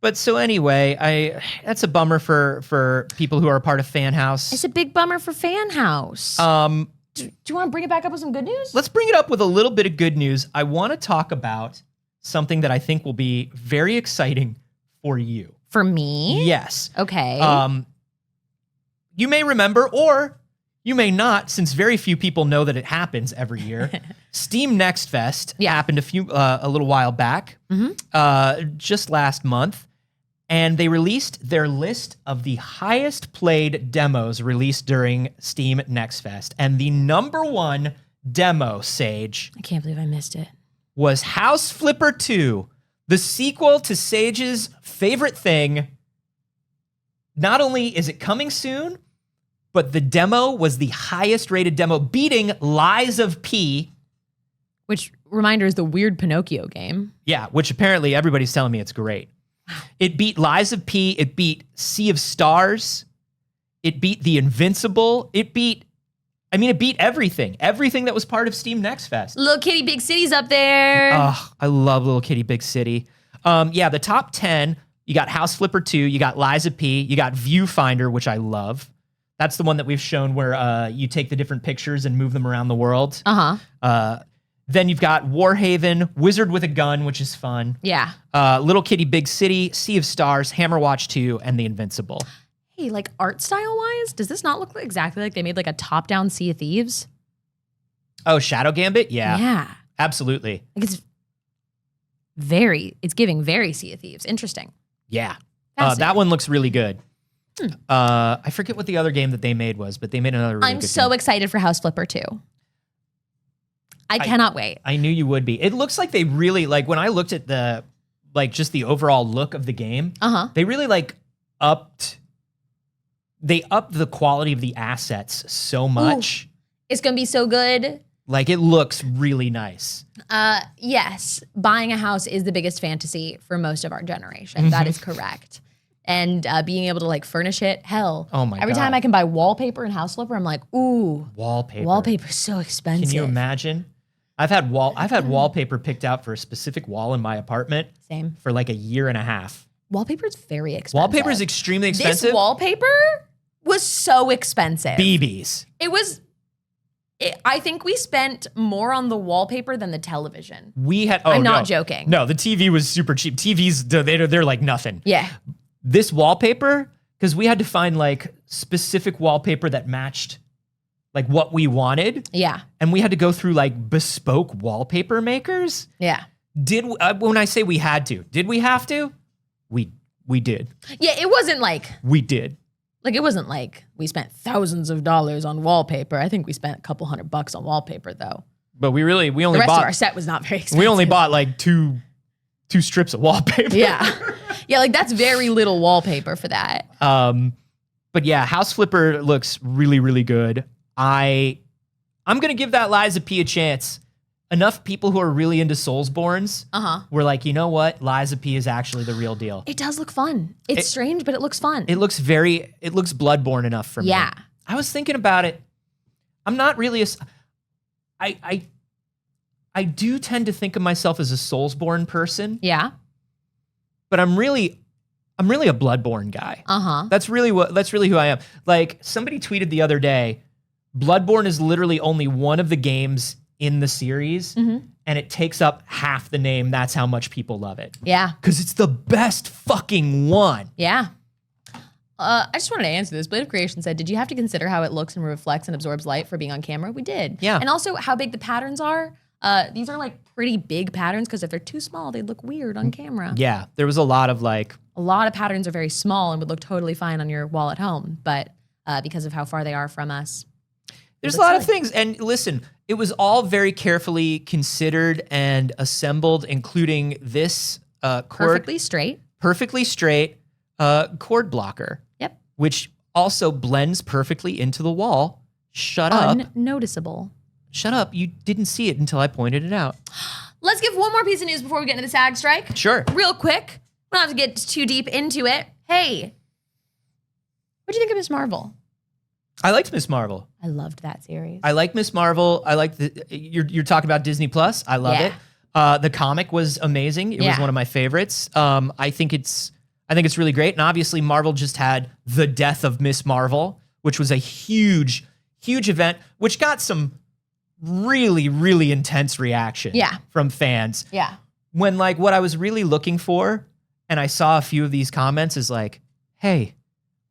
But so anyway, that's a bummer for people who are a part of Fan House. It's a big bummer for Fan House. Do you want to bring it back up with some good news? Let's bring it up with a little bit of good news. I want to talk about something that I think will be very exciting for you. For me? Yes. Okay. You may remember, or you may not, since very few people know that it happens every year. Steam Next Fest happened a little while back, just last month, and they released their list of the highest played demos released during Steam Next Fest, and the number 1 demo, Saige, I can't believe I missed it, was House Flipper 2, the sequel to Saige's favorite thing. Not only is it coming soon, but the demo was the highest rated demo, beating Lies of P. Which, reminder, is the weird Pinocchio game. Yeah, which apparently everybody's telling me it's great. It beat Lies of P. It beat Sea of Stars. It beat The Invincible. It beat everything. Everything that was part of Steam Next Fest. Little Kitty Big City's up there. Oh, I love Little Kitty Big City. The top 10, you got House Flipper 2, you got Lies of P, you got Viewfinder, which I love. That's the one that we've shown where you take the different pictures and move them around the world. Then you've got Warhaven, Wizard with a Gun, which is fun. Yeah. Little Kitty Big City, Sea of Stars, Hammerwatch 2, and The Invincible. Hey, like art style wise, does this not look exactly like they made like a top-down Sea of Thieves? Oh, Shadow Gambit? Yeah. Yeah. Absolutely. Like it's giving very Sea of Thieves. Interesting. Yeah. That one looks really good. I forget what the other game that they made was, but they made another really good game. I'm so excited for House Flipper 2. I cannot wait. I knew you would be. It looks like they really, like, when I looked at the, like, just the overall look of the game, they really, like, upped the quality of the assets so much. Ooh, it's going to be so good. Like, it looks really nice. Yes. Buying a house is the biggest fantasy for most of our generation. That is correct. And being able to like furnish it, hell. Oh my God. Every time I can buy wallpaper and House Flipper, I'm like, ooh. Wallpaper. Wallpaper's so expensive. Can you imagine? I've had wallpaper picked out for a specific wall in my apartment Same. for like a year and a half. Wallpaper is very expensive. Wallpaper is extremely expensive. This wallpaper was so expensive. BBs. I think we spent more on the wallpaper than the television. I'm not joking. No, the TV was super cheap. TVs, they're like nothing. Yeah. This wallpaper, because we had to find like specific wallpaper that matched like what we wanted. Yeah. And we had to go through like bespoke wallpaper makers. Yeah. When I say we had to, did we have to? We did. Yeah, it wasn't like we did. Like, it wasn't like we spent thousands of dollars on wallpaper. I think we spent a couple $100 on wallpaper, though. But we only the rest bought of our set was not very expensive. We only bought like two strips of wallpaper. Yeah. Yeah, like that's very little wallpaper for that. But yeah, House Flipper looks really, really good. I'm gonna give that Lies of P a chance. Enough people who are really into Soulsborns were like, you know what? Lies of P is actually the real deal. It does look fun. It's strange, but it looks fun. It looks Bloodborne enough for me. Yeah. I was thinking about it. I'm not really I do tend to think of myself as a Soulsborne person. Yeah. But I'm really a Bloodborne guy. That's really who I am. Like, somebody tweeted the other day, Bloodborne is literally only one of the games in the series, and it takes up half the name. That's how much people love it. Yeah. Because it's the best fucking one. Yeah. I just wanted to answer this. Blade of Creation said, did you have to consider how it looks and reflects and absorbs light for being on camera? We did. Yeah. And also how big the patterns are. These are like pretty big patterns because if they're too small, they'd look weird on camera. Yeah. There was a lot of like... A lot of patterns are very small and would look totally fine on your wall at home. But because of how far they are from us... There's a lot of things. And listen, it was all very carefully considered and assembled, including this perfectly straight cord blocker. Yep. Which also blends perfectly into the wall. Shut up. Unnoticeable. Shut up. You didn't see it until I pointed it out. Let's give one more piece of news before we get into the SAG strike. Sure. Real quick. We don't have to get too deep into it. Hey, what'd you think of Miss Marvel? I liked Miss Marvel. I loved that series. I like Miss Marvel. I like you're talking about Disney Plus. I love it. The comic was amazing. It was one of my favorites. I think it's really great. And obviously Marvel just had the death of Miss Marvel, which was a huge event, which got some really, really intense reaction from fans. Yeah. When like what I was really looking for, and I saw a few of these comments, is like, hey,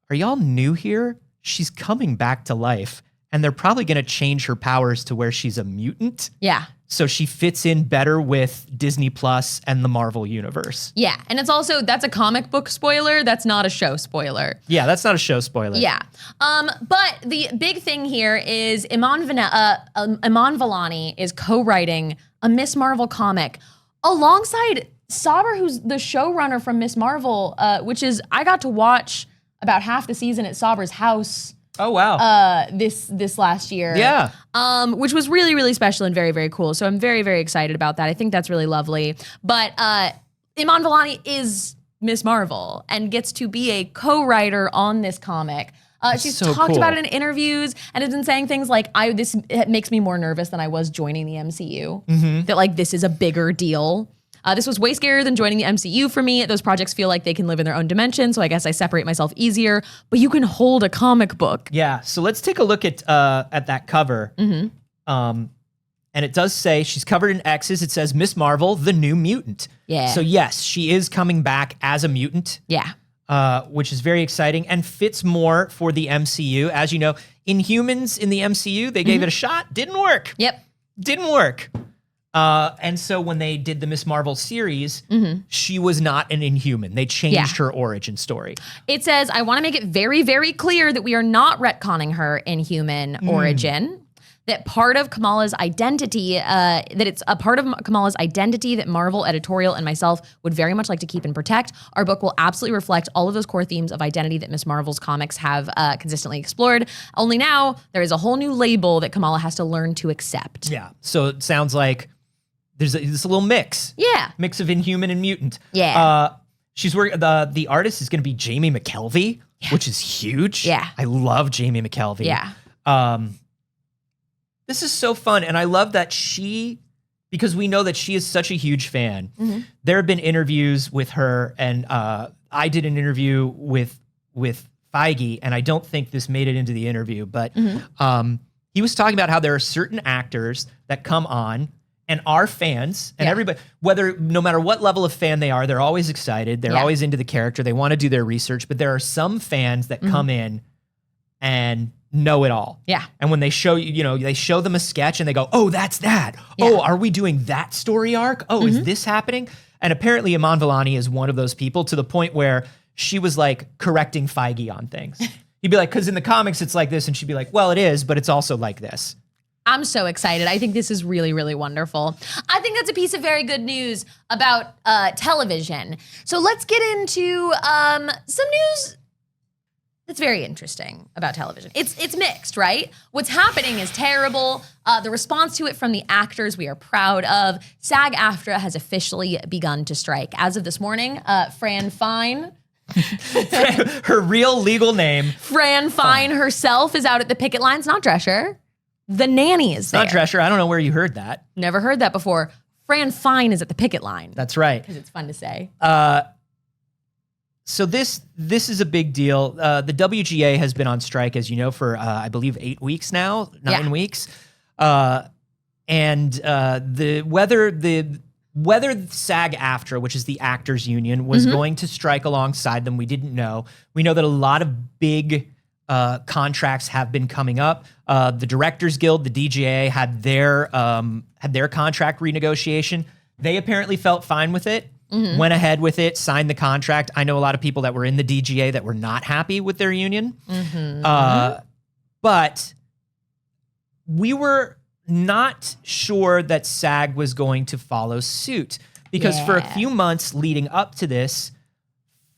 are y'all new here? She's coming back to life, and they're probably going to change her powers to where she's a mutant. Yeah. So she fits in better with Disney Plus and the Marvel universe. Yeah. And it's also, that's a comic book spoiler. That's not a show spoiler. Yeah, that's not a show spoiler. Yeah. But the big thing here is Iman Vellani is co-writing a Miss Marvel comic alongside Saber, who's the showrunner from Miss Marvel, which is, I got to watch about half the season at Saber's house. Oh, wow. This last year. Yeah. Which was really, really special and very, very cool. So I'm very, very excited about that. I think that's really lovely. But Iman Vellani is Miss Marvel and gets to be a co-writer on this comic. She's so talked cool. about it in interviews and has been saying things like, it makes me more nervous than I was joining the MCU. That like, this is a bigger deal. This was way scarier than joining the MCU for me. Those projects feel like they can live in their own dimension, so I guess I separate myself easier. But you can hold a comic book. Yeah, so let's take a look at that cover. And it does say, she's covered in X's. It says, Miss Marvel, the new mutant. Yeah. So yes, she is coming back as a mutant. Yeah. Which is very exciting and fits more for the MCU. As you know, Inhumans in the MCU, they gave it a shot. Didn't work. Yep. Didn't work. And so when they did the Miss Marvel series, she was not an Inhuman. They changed her origin story. It says, I want to make it very, very clear that we are not retconning her Inhuman origin. That part of Kamala's identity, that it's a part of Kamala's identity that Marvel editorial and myself would very much like to keep and protect. Our book will absolutely reflect all of those core themes of identity that Miss Marvel's comics have consistently explored. Only now, there is a whole new label that Kamala has to learn to accept. Yeah, so it sounds like there's this little mix. Yeah. Mix of Inhuman and mutant. Yeah. She's working, the artist is going to be Jamie McKelvey, which is huge. Yeah. I love Jamie McKelvey. Yeah. This is so fun, and I love that she because we know that she is such a huge fan. There have been interviews with her, and I did an interview with Feige, and I don't think this made it into the interview, but he was talking about how there are certain actors that come on and are fans, and everybody, no matter what level of fan they are, they're always excited. They're always into the character. They want to do their research, but there are some fans that come in and know it all. Yeah. And when they show you, they show them a sketch and they go, oh, that's that. Yeah. Oh, are we doing that story arc? Oh, is this happening? And apparently Iman Vellani is one of those people, to the point where she was like correcting Feige on things. He'd be like, because in the comics it's like this, and she'd be like, well, it is, but it's also like this. I'm so excited. I think this is really, really wonderful. I think that's a piece of very good news about television. So let's get into some news that's very interesting about television. It's mixed, right? What's happening is terrible. The response to it from the actors we are proud of. SAG-AFTRA has officially begun to strike. As of this morning, Fran Fine, her real legal name, Fran Fine herself, is out at the picket lines. Not Drescher. The nanny is there. Not Drescher. I don't know where you heard that. Never heard that before. Fran Fine is at the picket line. That's right. Because it's fun to say. So this is a big deal. The WGA has been on strike, as you know, for I believe 8 weeks now, 9 weeks. And whether SAG-AFTRA, which is the actors union, was going to strike alongside them, we didn't know. We know that a lot of big contracts have been coming up. The Directors Guild, the DGA, had their contract renegotiation. They apparently felt fine with it, went ahead with it, signed the contract. I know a lot of people that were in the DGA that were not happy with their union. But we were not sure that SAG was going to follow suit, because for a few months leading up to this,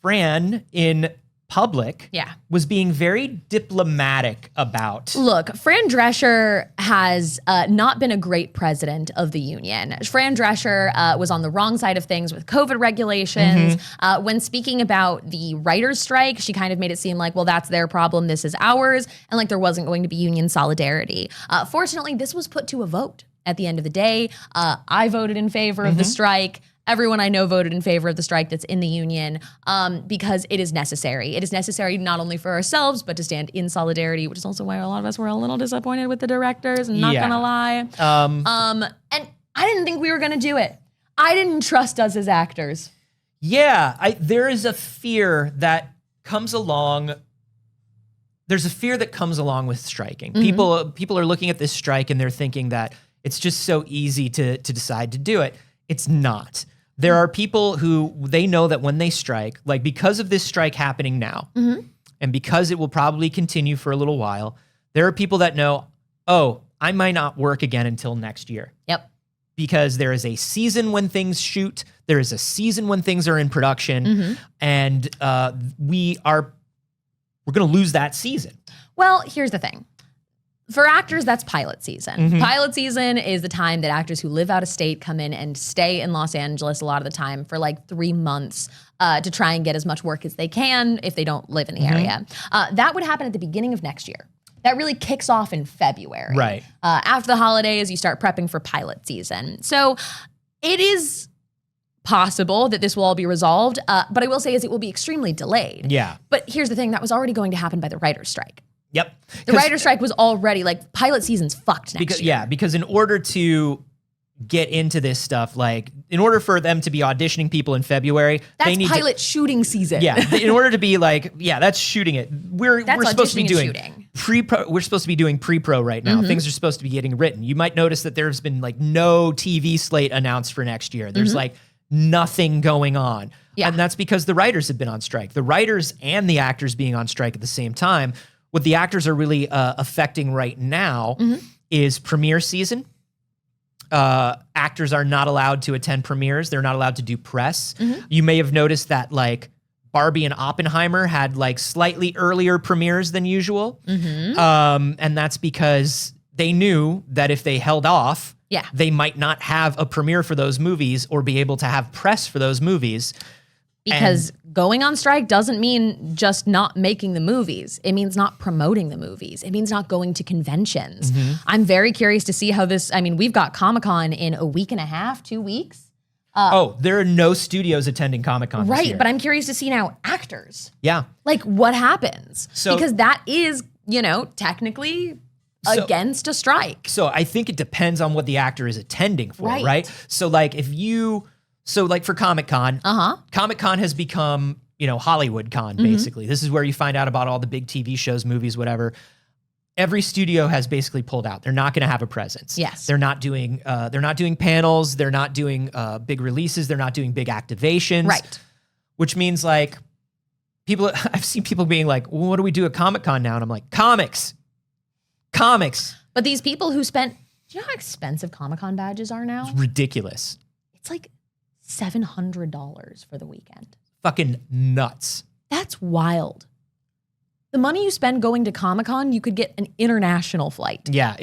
Fran in public was being very diplomatic about. Look, Fran Drescher has not been a great president of the union. Fran Drescher was on the wrong side of things with COVID regulations. When speaking about the writers' strike, she kind of made it seem like, well, that's their problem, this is ours, and like there wasn't going to be union solidarity. Fortunately, this was put to a vote at the end of the day. I voted in favor of the strike. Everyone I know voted in favor of the strike that's in the union, because it is necessary. It is necessary not only for ourselves, but to stand in solidarity, which is also why a lot of us were a little disappointed with the directors, I'm not gonna lie. And I didn't think we were gonna do it. I didn't trust us as actors. Yeah, there is a fear that comes along. There's a fear that comes along with striking. People are looking at this strike and they're thinking that it's just so easy to decide to do it. It's not. There are people who they know that when they strike, like because of this strike happening now, and because it will probably continue for a little while, there are people that know, oh, I might not work again until next year. Yep. Because there is a season when things shoot, there is a season when things are in production, and we're going to lose that season. Well, here's the thing. For actors, that's pilot season. Pilot season is the time that actors who live out of state come in and stay in Los Angeles a lot of the time for like 3 months to try and get as much work as they can if they don't live in the area. That would happen at the beginning of next year. That really kicks off in February. Right. After the holidays, you start prepping for pilot season. So it is possible that this will all be resolved, but I will say is it will be extremely delayed. Yeah. But here's the thing, that was already going to happen by the writer's strike. Yep. The writer's strike was already, like, pilot season's fucked next year. Yeah, because in order to get into this stuff, like, in order for them to be auditioning people in February, they need pilot shooting season. Yeah, in order to be like, yeah, that's shooting it. We're supposed to be doing pre-pro. We're supposed to be doing pre-pro right now. Things are supposed to be getting written. You might notice that there's been like no TV slate announced for next year. There's like nothing going on. Yeah. And that's because the writers have been on strike. The writers and the actors being on strike at the same time. What the actors are really affecting right now is premiere season. Actors are not allowed to attend premieres. They're not allowed to do press. You may have noticed that like Barbie and Oppenheimer had like slightly earlier premieres than usual. And that's because they knew that if they held off, they might not have a premiere for those movies or be able to have press for those movies. Because going on strike doesn't mean just not making the movies. It means not promoting the movies. It means not going to conventions. I'm very curious to see how this, I mean, we've got Comic-Con in a week and a half, 2 weeks. There are no studios attending Comic-Con this year. But I'm curious to see now actors. Yeah. Like what happens? So, because that is, technically against a strike. So I think it depends on what the actor is attending for, right? So like for Comic-Con, Comic-Con has become, Hollywood Con, basically. This is where you find out about all the big TV shows, movies, whatever. Every studio has basically pulled out. They're not going to have a presence. Yes. They're not doing panels. They're not doing big releases. They're not doing big activations. Right. Which means like I've seen people being like, well, what do we do at Comic-Con now? And I'm like, comics. But these people who do you know how expensive Comic-Con badges are now? It's ridiculous. It's like $700 for the weekend. Fucking nuts. That's wild. The money you spend going to Comic-Con, you could get an international flight. Yeah,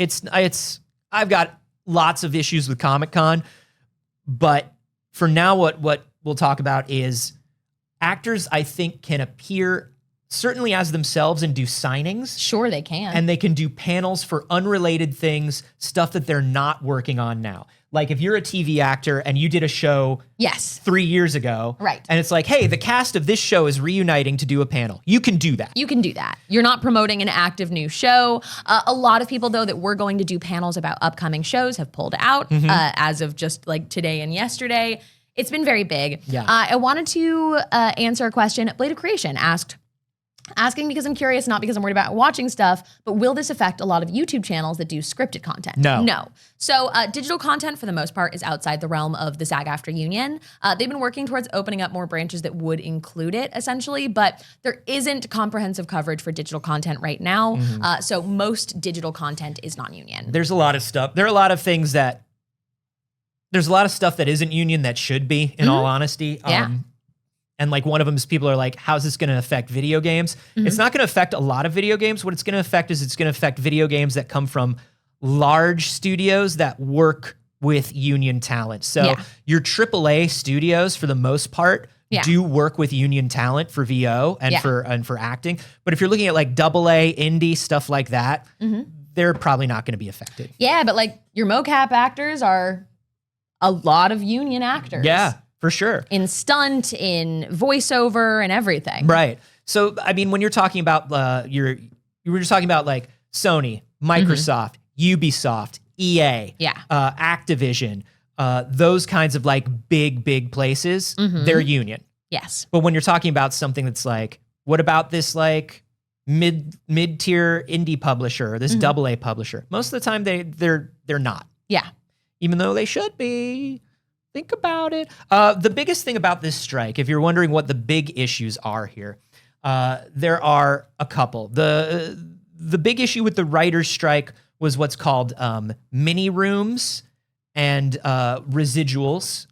I've got lots of issues with Comic-Con, but for now what we'll talk about is actors I think can appear certainly as themselves and do signings. Sure, they can. And they can do panels for unrelated things, stuff that they're not working on now. Like if you're a TV actor and you did a show 3 years ago, right? And it's like, hey, the cast of this show is reuniting to do a panel. You can do that. You can do that. You're not promoting an active new show. A lot of people, though, that were going to do panels about upcoming shows have pulled out as of just like today and yesterday. It's been very big. Yeah. I wanted to answer a question. Blade of Creation asking because I'm curious, not because I'm worried about watching stuff, but will this affect a lot of YouTube channels that do scripted content? No. So digital content, for the most part, is outside the realm of the SAG-AFTRA union. They've been working towards opening up more branches that would include it, essentially, but there isn't comprehensive coverage for digital content right now. So most digital content is non-union. There's a lot of stuff. There are a lot of things that, there's a lot of stuff that isn't union that should be, in all honesty. Yeah. And like one of them is people are like, how's this going to affect video games? It's not going to affect a lot of video games. What it's going to affect is it's going to affect video games that come from large studios that work with union talent. So your AAA studios, for the most part, do work with union talent for VO and for acting. But if you're looking at like AA, indie, stuff like that, they're probably not going to be affected. Yeah, but like your mocap actors are a lot of union actors. Yeah. For sure. In stunt, in voiceover, and everything. Right. So, I mean, when you're talking about, you were just talking about like Sony, Microsoft, Ubisoft, EA, Activision, those kinds of like big places, they're union. Yes. But when you're talking about something that's like, what about this like mid-tier indie publisher, or this AA publisher? Most of the time they're not. Yeah. Even though they should be. Think about it. The biggest thing about this strike, if you're wondering what the big issues are here, there are a couple. The big issue with the writer's strike was what's called mini rooms and residuals,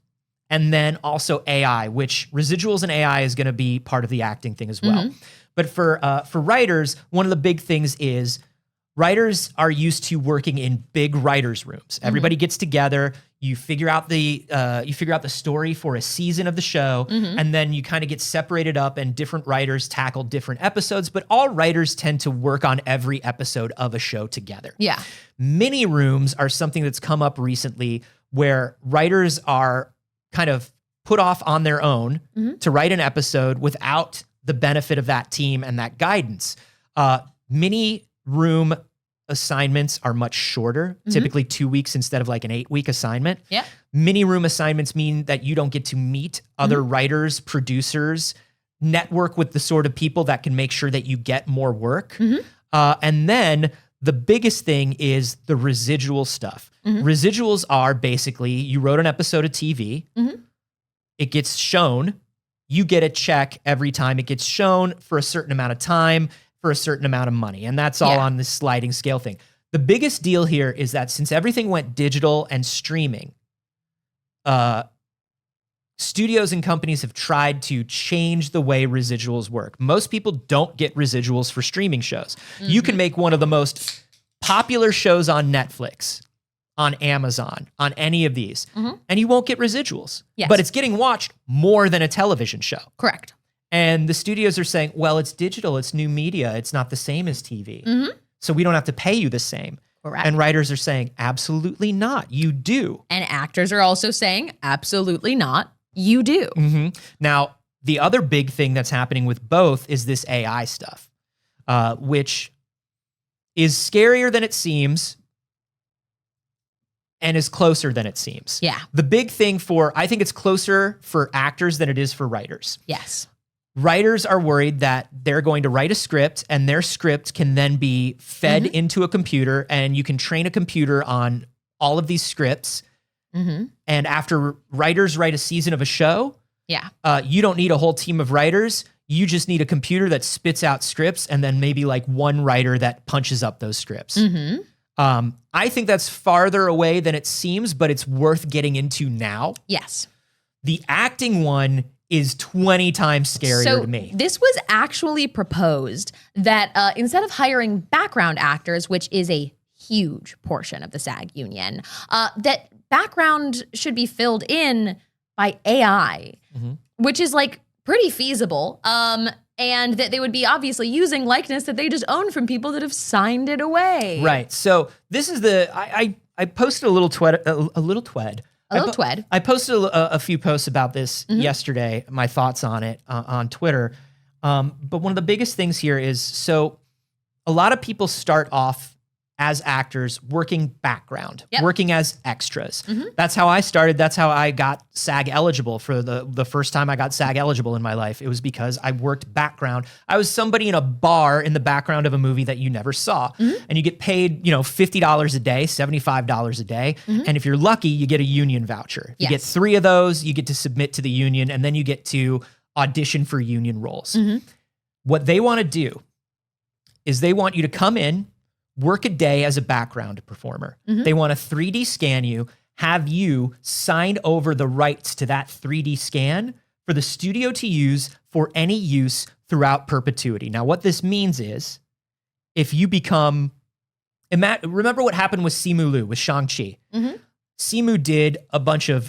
and then also AI, which residuals and AI is going to be part of the acting thing as well. But for writers, one of the big things is writers are used to working in big writers' rooms. Everybody gets together. You figure out the story for a season of the show, and then you kind of get separated up, and different writers tackle different episodes. But all writers tend to work on every episode of a show together. Yeah. Mini rooms are something that's come up recently, where writers are kind of put off on their own to write an episode without the benefit of that team and that guidance. Mini room assignments are much shorter, typically 2 weeks instead of like an 8-week assignment. Yeah. Mini room assignments mean that you don't get to meet other writers, producers, network with the sort of people that can make sure that you get more work. And then the biggest thing is the residual stuff. Residuals are basically, you wrote an episode of TV, it gets shown, you get a check every time it gets shown for a certain amount of time, for a certain amount of money. And that's all on this sliding scale thing. The biggest deal here is that since everything went digital and streaming, studios and companies have tried to change the way residuals work. Most people don't get residuals for streaming shows. You can make one of the most popular shows on Netflix on Amazon, on any of these, and you won't get residuals. Yes. But it's getting watched more than a television show. Correct. And the studios are saying, well, it's digital, it's new media, it's not the same as TV. So we don't have to pay you the same. Correct. And writers are saying, absolutely not, you do. And actors are also saying, absolutely not, you do. Now, the other big thing that's happening with both is this AI stuff, which is scarier than it seems and is closer than it seems. Yeah. The big thing I think it's closer for actors than it is for writers. Yes. Writers are worried that they're going to write a script and their script can then be fed into a computer, and you can train a computer on all of these scripts. And after writers write a season of a show, you don't need a whole team of writers. You just need a computer that spits out scripts and then maybe like one writer that punches up those scripts. I think that's farther away than it seems, but it's worth getting into now. Yes. The acting one is 20 times scarier to me. This was actually proposed that instead of hiring background actors, which is a huge portion of the SAG union, that background should be filled in by AI, which is like pretty feasible. And that they would be obviously using likeness that they just own from people that have signed it away. Right. So this is I posted a little twed. I posted a few posts about this yesterday, my thoughts on it on Twitter. But one of the biggest things here is, so a lot of people start off as actors working background, working as extras. That's how I started. That's how I got SAG eligible for the first time I got SAG eligible in my life. It was because I worked background. I was somebody in a bar in the background of a movie that you never saw. And you get paid, $50 a day, $75 a day. And if you're lucky, you get a union voucher. You get 3 of those, you get to submit to the union, and then you get to audition for union roles. What they want to do is they want you to come in, work a day as a background performer. They want to 3D scan you, have you sign over the rights to that 3D scan for the studio to use for any use throughout perpetuity. Now, what this means is, if you become, remember what happened with Simu Liu, with Shang-Chi. Simu did a bunch of,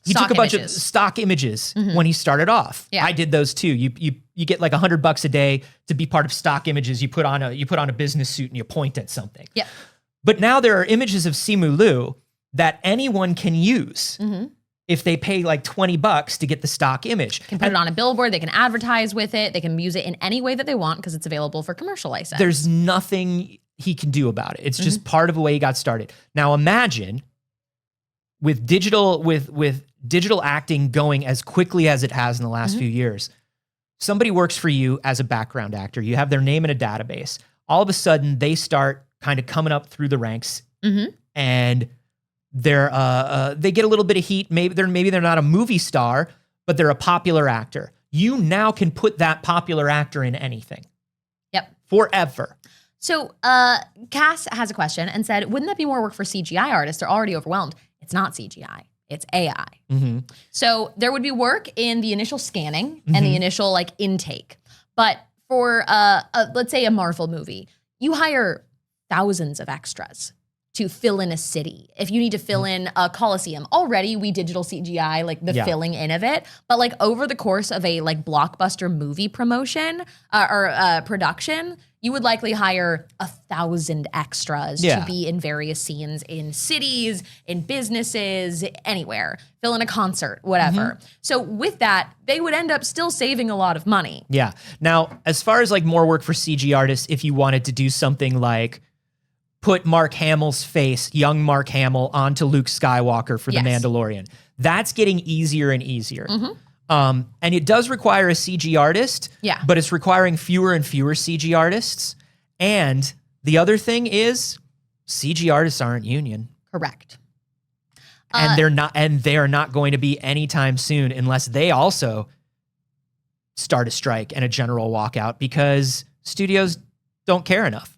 he took a bunch of stock images when he started off. I did those too. You get like $100 a day to be part of stock images. You put on a business suit and you point at something. But now there are images of Simu Liu that anyone can use if they pay like $20 to get the stock image. Can put it on a billboard. They can advertise with it. They can use it in any way that they want because it's available for commercial license. There's nothing he can do about it. It's just part of the way he got started. Now imagine with digital acting going as quickly as it has in the last few years. Somebody works for you as a background actor. You have their name in a database. All of a sudden, they start kind of coming up through the ranks, and they get a little bit of heat. Maybe they're not a movie star, but they're a popular actor. You now can put that popular actor in anything. Forever. So Cass has a question and said, wouldn't that be more work for CGI artists? They're already overwhelmed. It's not CGI. It's AI. So there would be work in the initial scanning and the initial intake. But for let's say a Marvel movie, you hire thousands of extras to fill in a city. If you need to fill in a Coliseum, already we digital CGI the filling in of it. But over the course of a blockbuster movie promotion or production, you would likely hire 1,000 extras to be in various scenes in cities, in businesses, anywhere, fill in a concert, whatever. So with that, they would end up still saving a lot of money. Yeah. Now, as far as more work for CG artists, if you wanted to do something like put Mark Hamill's face, young Mark Hamill, onto Luke Skywalker for The Mandalorian, that's getting easier and easier. And it does require a CG artist, but it's requiring fewer and fewer CG artists. And the other thing is, CG artists aren't union. Correct. And they are not going to be anytime soon unless they also start a strike and a general walkout, because studios don't care enough.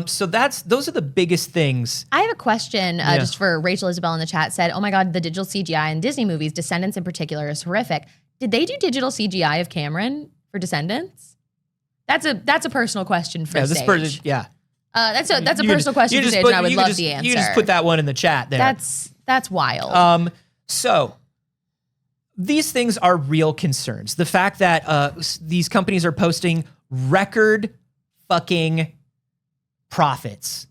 So those are the biggest things. I have a question just for Rachel Isabel in the chat. Said, oh my God, the digital CGI in Disney movies, Descendants in particular, is horrific. Did they do digital CGI of Cameron for Descendants? That's a personal question for Saige. That's a personal question, Saige, and I would love the answer. You just put that one in the chat there. That's wild. So these things are real concerns. The fact that these companies are posting record fucking profits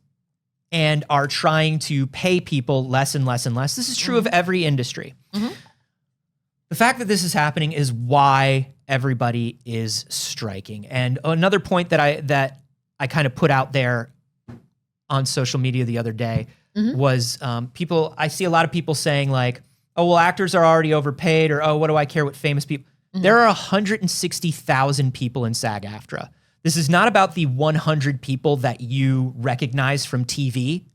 and are trying to pay people less and less and less. This is true of every industry. The fact that this is happening is why everybody is striking. And another point that I kind of put out there on social media the other day was I see a lot of people saying like, oh, well, actors are already overpaid, or, oh, what do I care what famous people. There are 160,000 people in SAG-AFTRA. This is not about the 100 people that you recognize from TV.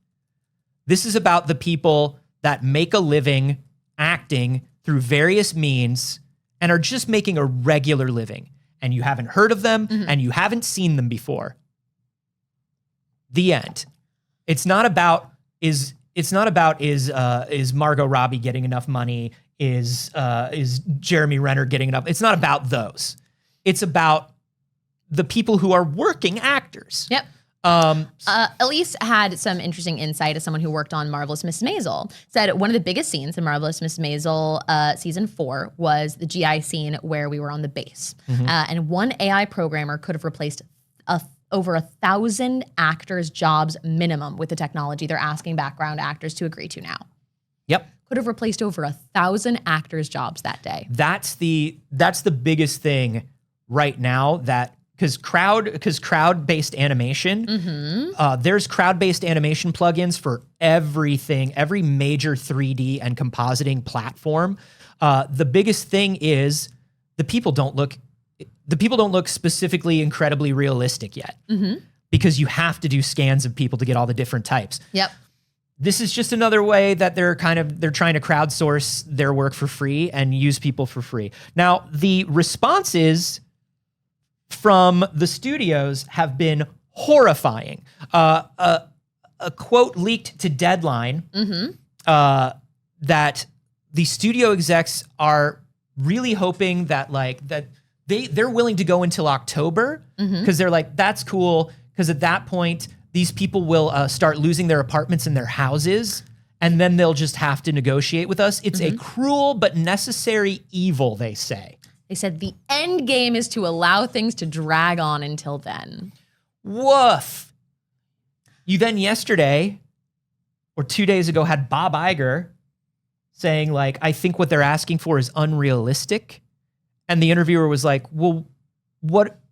This is about the people that make a living acting through various means and are just making a regular living. And you haven't heard of them and you haven't seen them before. The end. It's not about is Margot Robbie getting enough money? Is Jeremy Renner getting enough? It's not about those. It's about the people who are working actors. Yep. Elise had some interesting insight as someone who worked on Marvelous Miss Maisel. Said one of the biggest scenes in Marvelous Miss Maisel season 4 was the GI scene where we were on the base. And one AI programmer could have replaced over 1,000 actors' jobs minimum with the technology they're asking background actors to agree to now. Yep. Could have replaced over 1,000 actors' jobs that day. That's the biggest thing right now, that because crowd-based animation, there's crowd-based animation plugins for everything, every major 3D and compositing platform. The biggest thing is the people don't look specifically incredibly realistic yet, because you have to do scans of people to get all the different types. Yep. This is just another way that they're trying to crowdsource their work for free and use people for free. Now, the responses from the studios have been horrifying. A quote leaked to Deadline that the studio execs are really hoping that they're willing to go until October, because they're like, that's cool, because at that point these people will start losing their apartments and their houses, and then they'll just have to negotiate with us. It's a cruel but necessary evil, they say. They said the end game is to allow things to drag on until then. Woof. You then yesterday, or 2 days ago, had Bob Iger saying, like, I think what they're asking for is unrealistic. And the interviewer was like, well,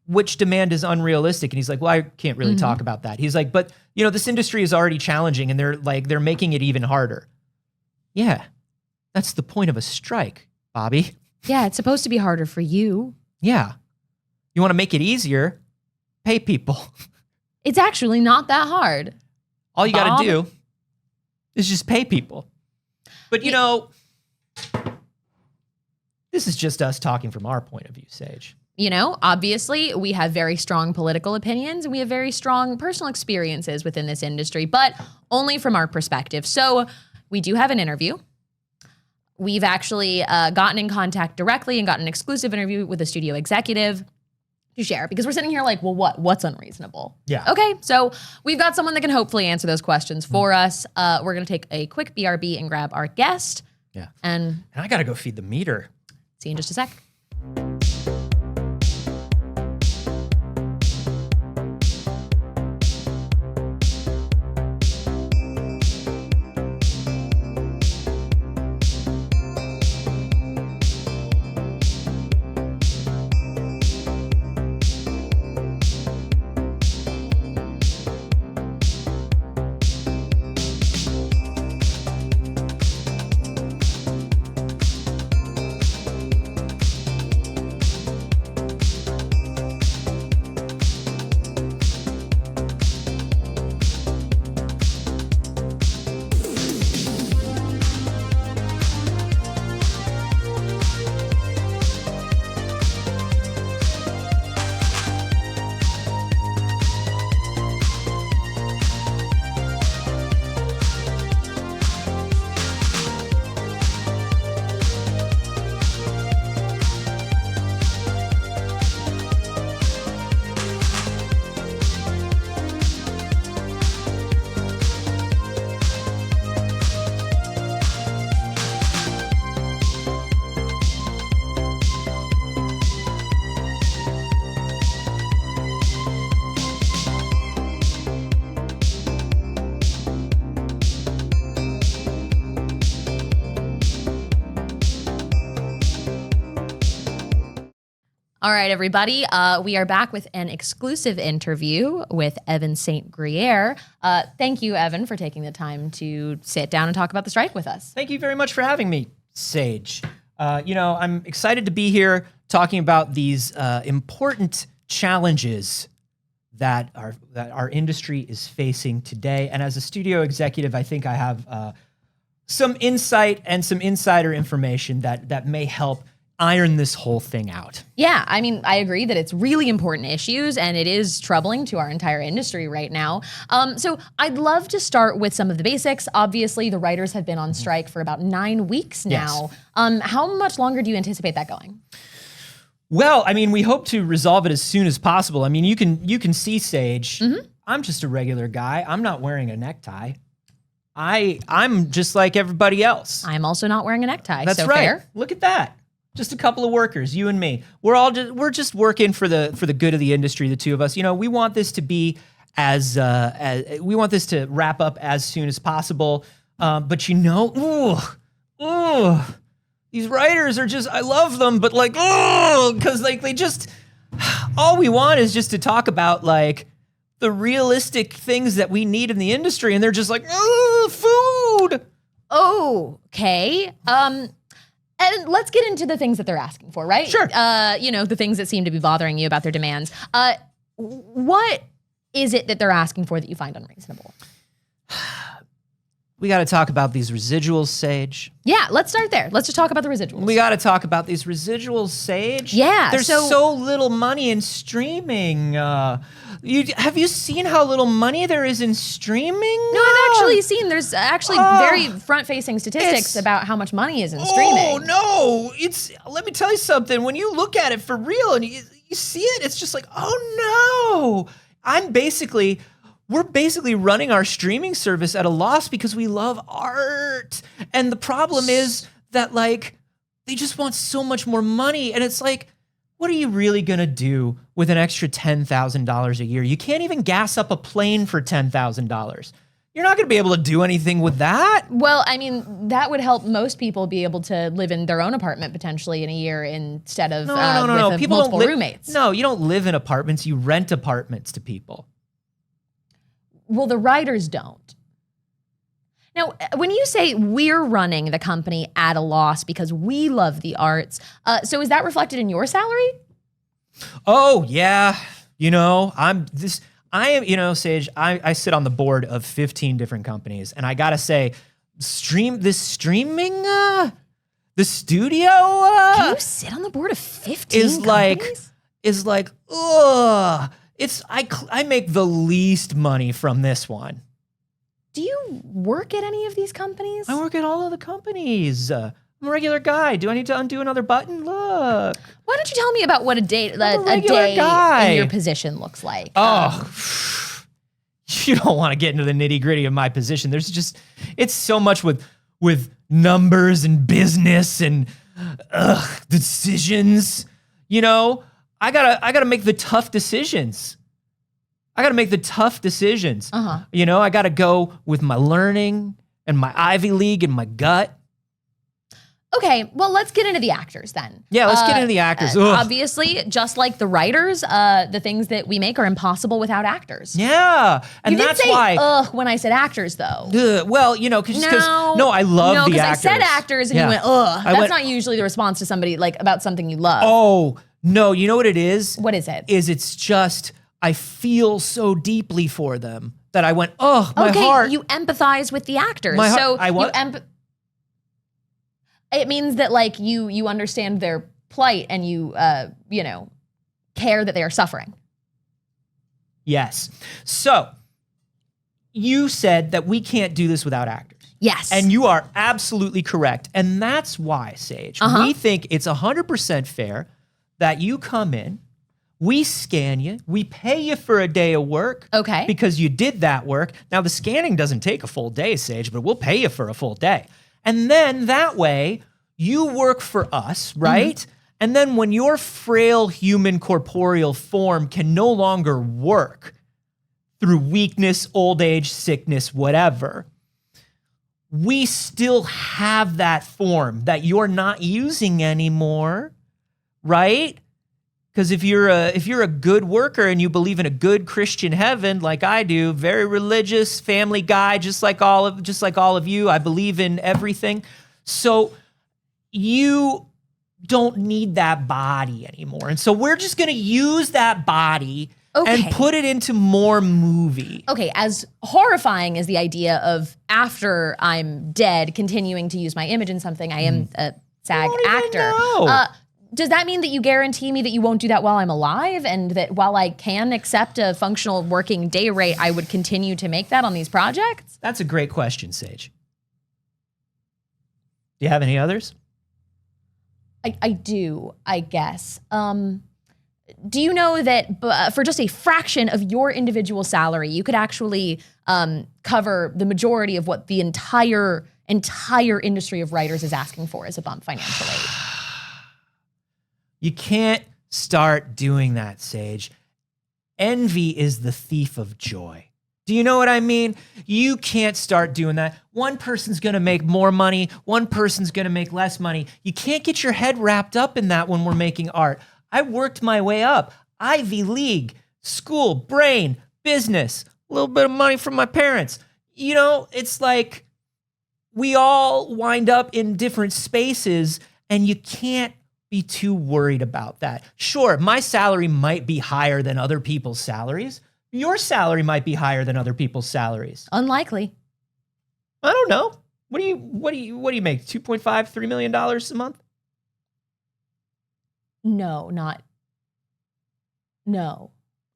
which demand is unrealistic? And he's like, well, I can't really talk about that. He's like, but this industry is already challenging, and they're making it even harder. Yeah, that's the point of a strike, Bobby. Yeah, it's supposed to be harder for you. Yeah. You want to make it easier? Pay people. It's actually not that hard. All you got to do is just pay people. But this is just us talking from our point of view, Saige. Obviously, we have very strong political opinions and we have very strong personal experiences within this industry, but only from our perspective. So we do have an interview. We've actually gotten in contact directly and gotten an exclusive interview with a studio executive to share, because we're sitting here like, well, what's unreasonable? Yeah. Okay, so we've got someone that can hopefully answer those questions for us. We're going to take a quick BRB and grab our guest. Yeah. And I got to go feed the meter. See you in just a sec. All right, everybody. We are back with an exclusive interview with Evan St. Gruyere. Thank you, Evan, for taking the time to sit down and talk about the strike with us. Thank you very much for having me, Saige. I'm excited to be here talking about these important challenges that our industry is facing today. And as a studio executive, I think I have some insight and some insider information that may help iron this whole thing out. Yeah, I mean, I agree that it's really important issues and it is troubling to our entire industry right now. So I'd love to start with some of the basics. Obviously, the writers have been on strike for about 9 weeks now. Yes. How much longer do you anticipate that going? Well, I mean, we hope to resolve it as soon as possible. I mean, you can see, Saige, I'm just a regular guy. I'm not wearing a necktie. I'm just like everybody else. I'm also not wearing a necktie. That's so right. Fair. Look at that. Just a couple of workers, you and me. We're just working for the good of the industry, the two of us. We want this to be as we want this to wrap up as soon as possible. But these writers are just, I love them, but because they just, all we want is just to talk about the realistic things that we need in the industry, and they're just like, food. Okay. And let's get into the things that they're asking for, right? Sure. The things that seem to be bothering you about their demands. What is it that they're asking for that you find unreasonable? We got to talk about these residuals, Saige. Yeah, let's start there. Let's just talk about the residuals. We got to talk about these residuals, Saige. Yeah. There's so little money in streaming. Have you seen how little money there is in streaming? No, I've actually seen. There's actually very front-facing statistics about how much money is in streaming. Oh no! Let me tell you something. When you look at it for real and you see it, it's just like, oh no! We're basically running our streaming service at a loss because we love art. And the problem is that they just want so much more money. And it's like, what are you really gonna do with an extra $10,000 a year? You can't even gas up a plane for $10,000. You're not gonna be able to do anything with that. Well, I mean, that would help most people be able to live in their own apartment potentially in a year instead of with People multiple don't roommates. No, you don't live in apartments. You rent apartments to people. Well, the writers don't. Now, when you say we're running the company at a loss because we love the arts, so is that reflected in your salary? Oh, yeah. Saige, I sit on the board of 15 different companies, and I gotta say, the studio Can you sit on the board of 15 companies? Ugh. I make the least money from this one. Do you work at any of these companies? I work at all of the companies. I'm a regular guy. Do I need to undo another button? Look. Why don't you tell me about what a day guy. in your position looks like? You don't want to get into the nitty gritty of my position. It's so much with numbers and business and decisions. I gotta make the tough decisions. I gotta go with my learning and my Ivy League and my gut. Okay, well, let's get into the actors then. Yeah, let's get into the actors. Obviously, just like the writers, the things that we make are impossible without actors. Yeah, and you that's did say, why. Ugh, when I said actors, though. Well, because I love the actors. I said actors, and you went, ugh. That's not usually the response to somebody about something you love. Oh no, you know what it is? What is it? It's just I feel so deeply for them that I went, oh, my heart. Okay, you empathize with the actors. It means that you understand their plight and you care that they are suffering. Yes. So you said that we can't do this without actors. Yes. And you are absolutely correct. And that's why, Saige, we think it's 100% fair that you come in, we scan you, we pay you for a day of work. Okay. Because you did that work. Now, the scanning doesn't take a full day, Saige, but we'll pay you for a full day. And then that way, you work for us, right? And then when your frail human corporeal form can no longer work through weakness, old age, sickness, whatever, we still have that form that you're not using anymore, right? Because if you're a good worker and you believe in a good Christian heaven, like I do, very religious, family guy, just like all of you, I believe in everything. So you don't need that body anymore, and so we're just gonna use that body and put it into more movie. Okay, as horrifying as the idea of after I'm dead continuing to use my image in something, I am a SAG actor. Does that mean that you guarantee me that you won't do that while I'm alive, and that while I can accept a functional working day rate, I would continue to make that on these projects? That's a great question, Saige. Do you have any others? I do, I guess. Do you know that for just a fraction of your individual salary, you could actually cover the majority of what the entire industry of writers is asking for as a bump financially? You can't start doing that, Saige. Envy is the thief of joy. Do you know what I mean? You can't start doing that. One person's gonna make more money, one person's gonna make less money. You can't get your head wrapped up in that when we're making art. I worked my way up. Ivy League, school, brain, business, a little bit of money from my parents. You know, it's like we all wind up in different spaces, and you can't be too worried about that. Sure, my salary might be higher than other people's salaries. Your salary might be higher than other people's salaries. Unlikely. I don't know. What do you make? $2.5, $3 million a month? No.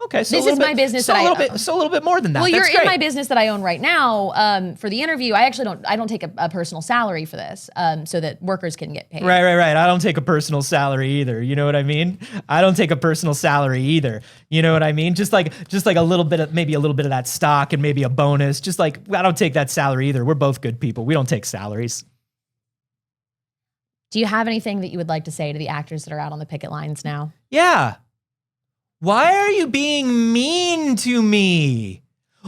Okay, so this is my business that I own. So a little bit more than that. Well, That's you're in great. my business that I own right now. For the interview, I don't take a personal salary for this, so that workers can get paid. Right. I don't take a personal salary either. You know what I mean? I don't take a personal salary either. You know what I mean? Just like a little bit of that stock and maybe a bonus. Just like I don't take that salary either. We're both good people. We don't take salaries. Do you have anything that you would like to say to the actors that are out on the picket lines now? Yeah. Why are you being mean to me?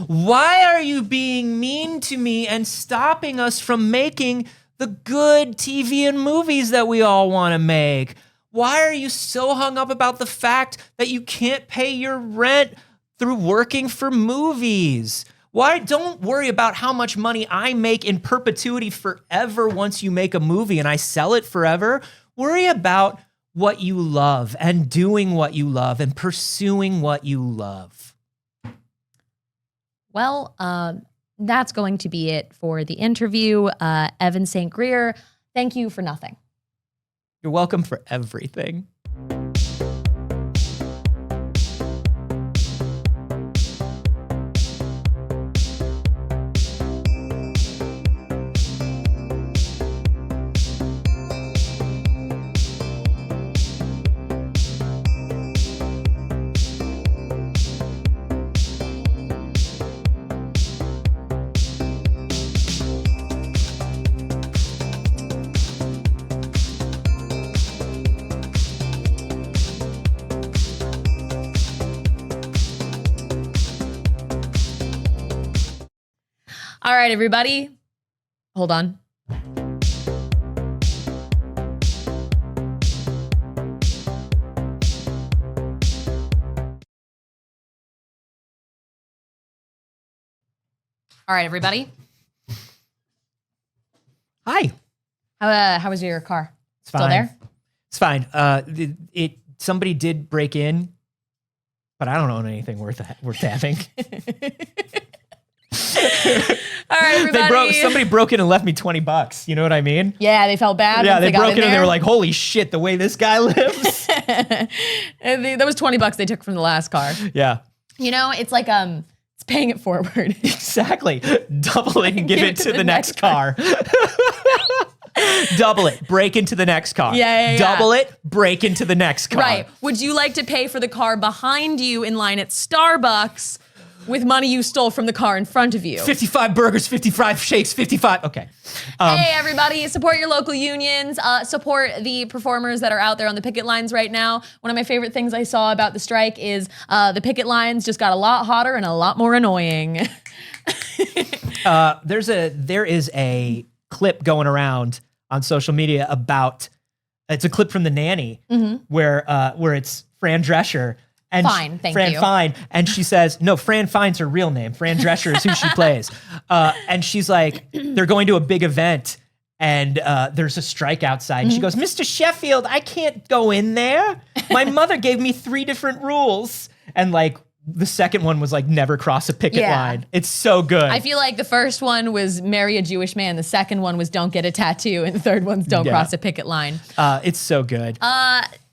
Why are you being mean to me and stopping us from making the good TV and movies that we all want to make? Why are you so hung up about the fact that you can't pay your rent through working for movies? Why don't worry about how much money I make in perpetuity forever once you make a movie and I sell it forever. Worry about what you love and doing what you love and pursuing what you love. Well, that's going to be it for the interview. Evan St. Greer, thank you for nothing. You're welcome for everything. All right, everybody. Hold on. All right, everybody. Hi. How was your car? It's Still fine. there? It's fine. Somebody did break in, but I don't own anything worth having. All right, everybody. Somebody broke in and left me $20. You know what I mean? Yeah, they felt bad. Yeah, they got broke in and they there. were like, "Holy shit, the way this guy lives." And that was $20 they took from the last car. Yeah. You know, it's like it's paying it forward. Exactly. Double it and give it to the next car. Double it, break into the next car. Yeah. Double it, break into the next car. Right. Would you like to pay for the car behind you in line at Starbucks with money you stole from the car in front of you? 55 burgers, 55 shakes, 55. Okay. Hey, everybody, support your local unions. Support the performers that are out there on the picket lines right now. One of my favorite things I saw about the strike is the picket lines just got a lot hotter and a lot more annoying. There is a clip going around on social media about It's a clip from The Nanny where it's Fran Drescher. And Fine, thank Fran you. Fine. And she says, no, Fran Fine's her real name. Fran Drescher is who she plays. And she's like, they're going to a big event and there's a strike outside. And she goes, Mr. Sheffield, I can't go in there. My mother gave me 3 different rules. And like, the second one was like, never cross a picket line. It's so good. I feel like the first one was marry a Jewish man. The second one was don't get a tattoo. And the third one's don't cross a picket line. It's so good.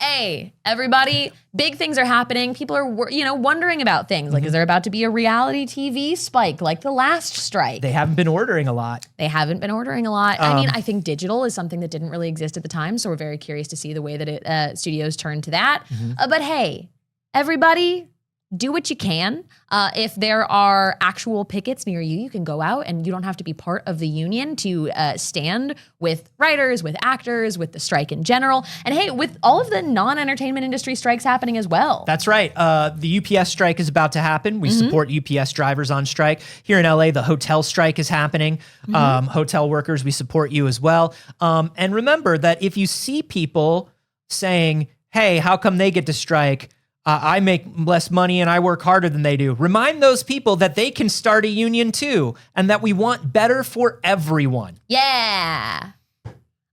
Hey, everybody, big things are happening. People are, wondering about things. Like, is there about to be a reality TV spike like the last strike? They haven't been ordering a lot. I mean, I think digital is something that didn't really exist at the time. So we're very curious to see the way that studios turn to that. But hey, everybody, do what you can. If there are actual pickets near you, you can go out and you don't have to be part of the union to stand with writers, with actors, with the strike in general. And hey, with all of the non-entertainment industry strikes happening as well. That's right. The UPS strike is about to happen. We support UPS drivers on strike. Here in LA, the hotel strike is happening. Hotel workers, we support you as well. And remember that if you see people saying, hey, how come they get to strike? I make less money and I work harder than they do. Remind those people that they can start a union too, and that we want better for everyone. Yeah.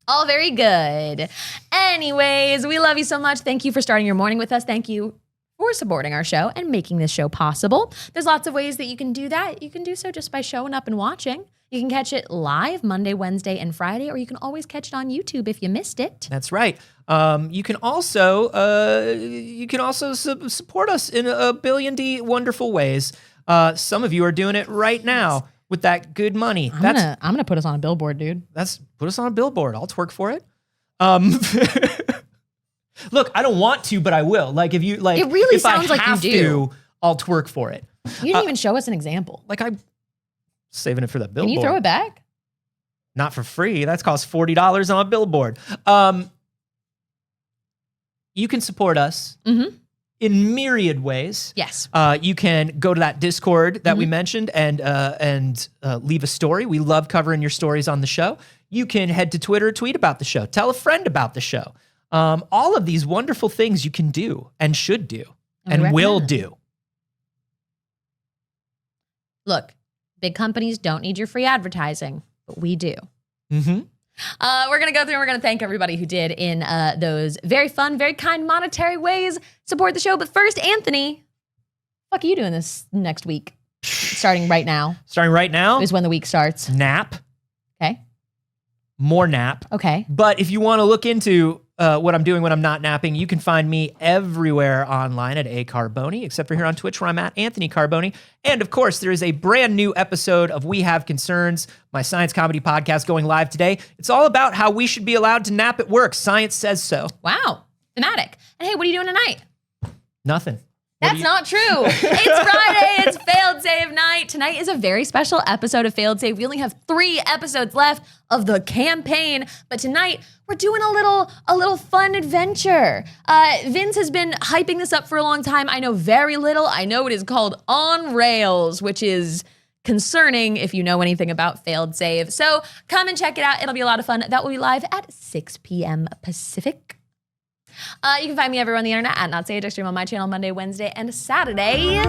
All very good. Anyways, we love you so much. Thank you for starting your morning with us. Thank you for supporting our show and making this show possible. There's lots of ways that you can do that. You can do so just by showing up and watching. You can catch it live Monday, Wednesday, and Friday, or you can always catch it on YouTube if you missed it. That's right. You can also support us in a billion wonderful ways. Some of you are doing it right now with that good money. I'm gonna put us on a billboard, dude. Put us on a billboard. I'll twerk for it. Look, I don't want to, but I will. Like if you like, it really if sounds I like have you do. to, I'll twerk for it. You didn't even show us an example. Like I'm saving it for that billboard. Can you throw it back? Not for free. That costs $40 on a billboard. You can support us in myriad ways. Yes. You can go to that Discord that we mentioned and leave a story. We love covering your stories on the show. You can head to Twitter, tweet about the show, tell a friend about the show. All of these wonderful things you can do and should do and will do. Look, big companies don't need your free advertising, but we do. We're going to go through and we're going to thank everybody who did in those very fun, very kind monetary ways support the show. But first, Anthony, what are you doing this next week? Starting right now. Starting right now? Is when the week starts. Nap. Okay. More nap. Okay. But if you want to look into what I'm doing when I'm not napping, you can find me everywhere online at Carboni, except for here on Twitch where I'm at Anthony Carboni. And of course, there is a brand new episode of We Have Concerns, my science comedy podcast going live today. It's all about how we should be allowed to nap at work. Science says so. Wow. Thematic. And hey, what are you doing tonight? Nothing. That's not true. It's Friday. It's Failed Save night. Tonight is a very special episode of Failed Save. We only have 3 episodes left of the campaign, but tonight we're doing a little fun adventure. Vince has been hyping this up for a long time. I know very little. I know it is called On Rails, which is concerning if you know anything about Failed Save. So come and check it out. It'll be a lot of fun. That will be live at 6 p.m. Pacific. You can find me everywhere on the internet at Not Saige. I stream on my channel Monday, Wednesday, and Saturday.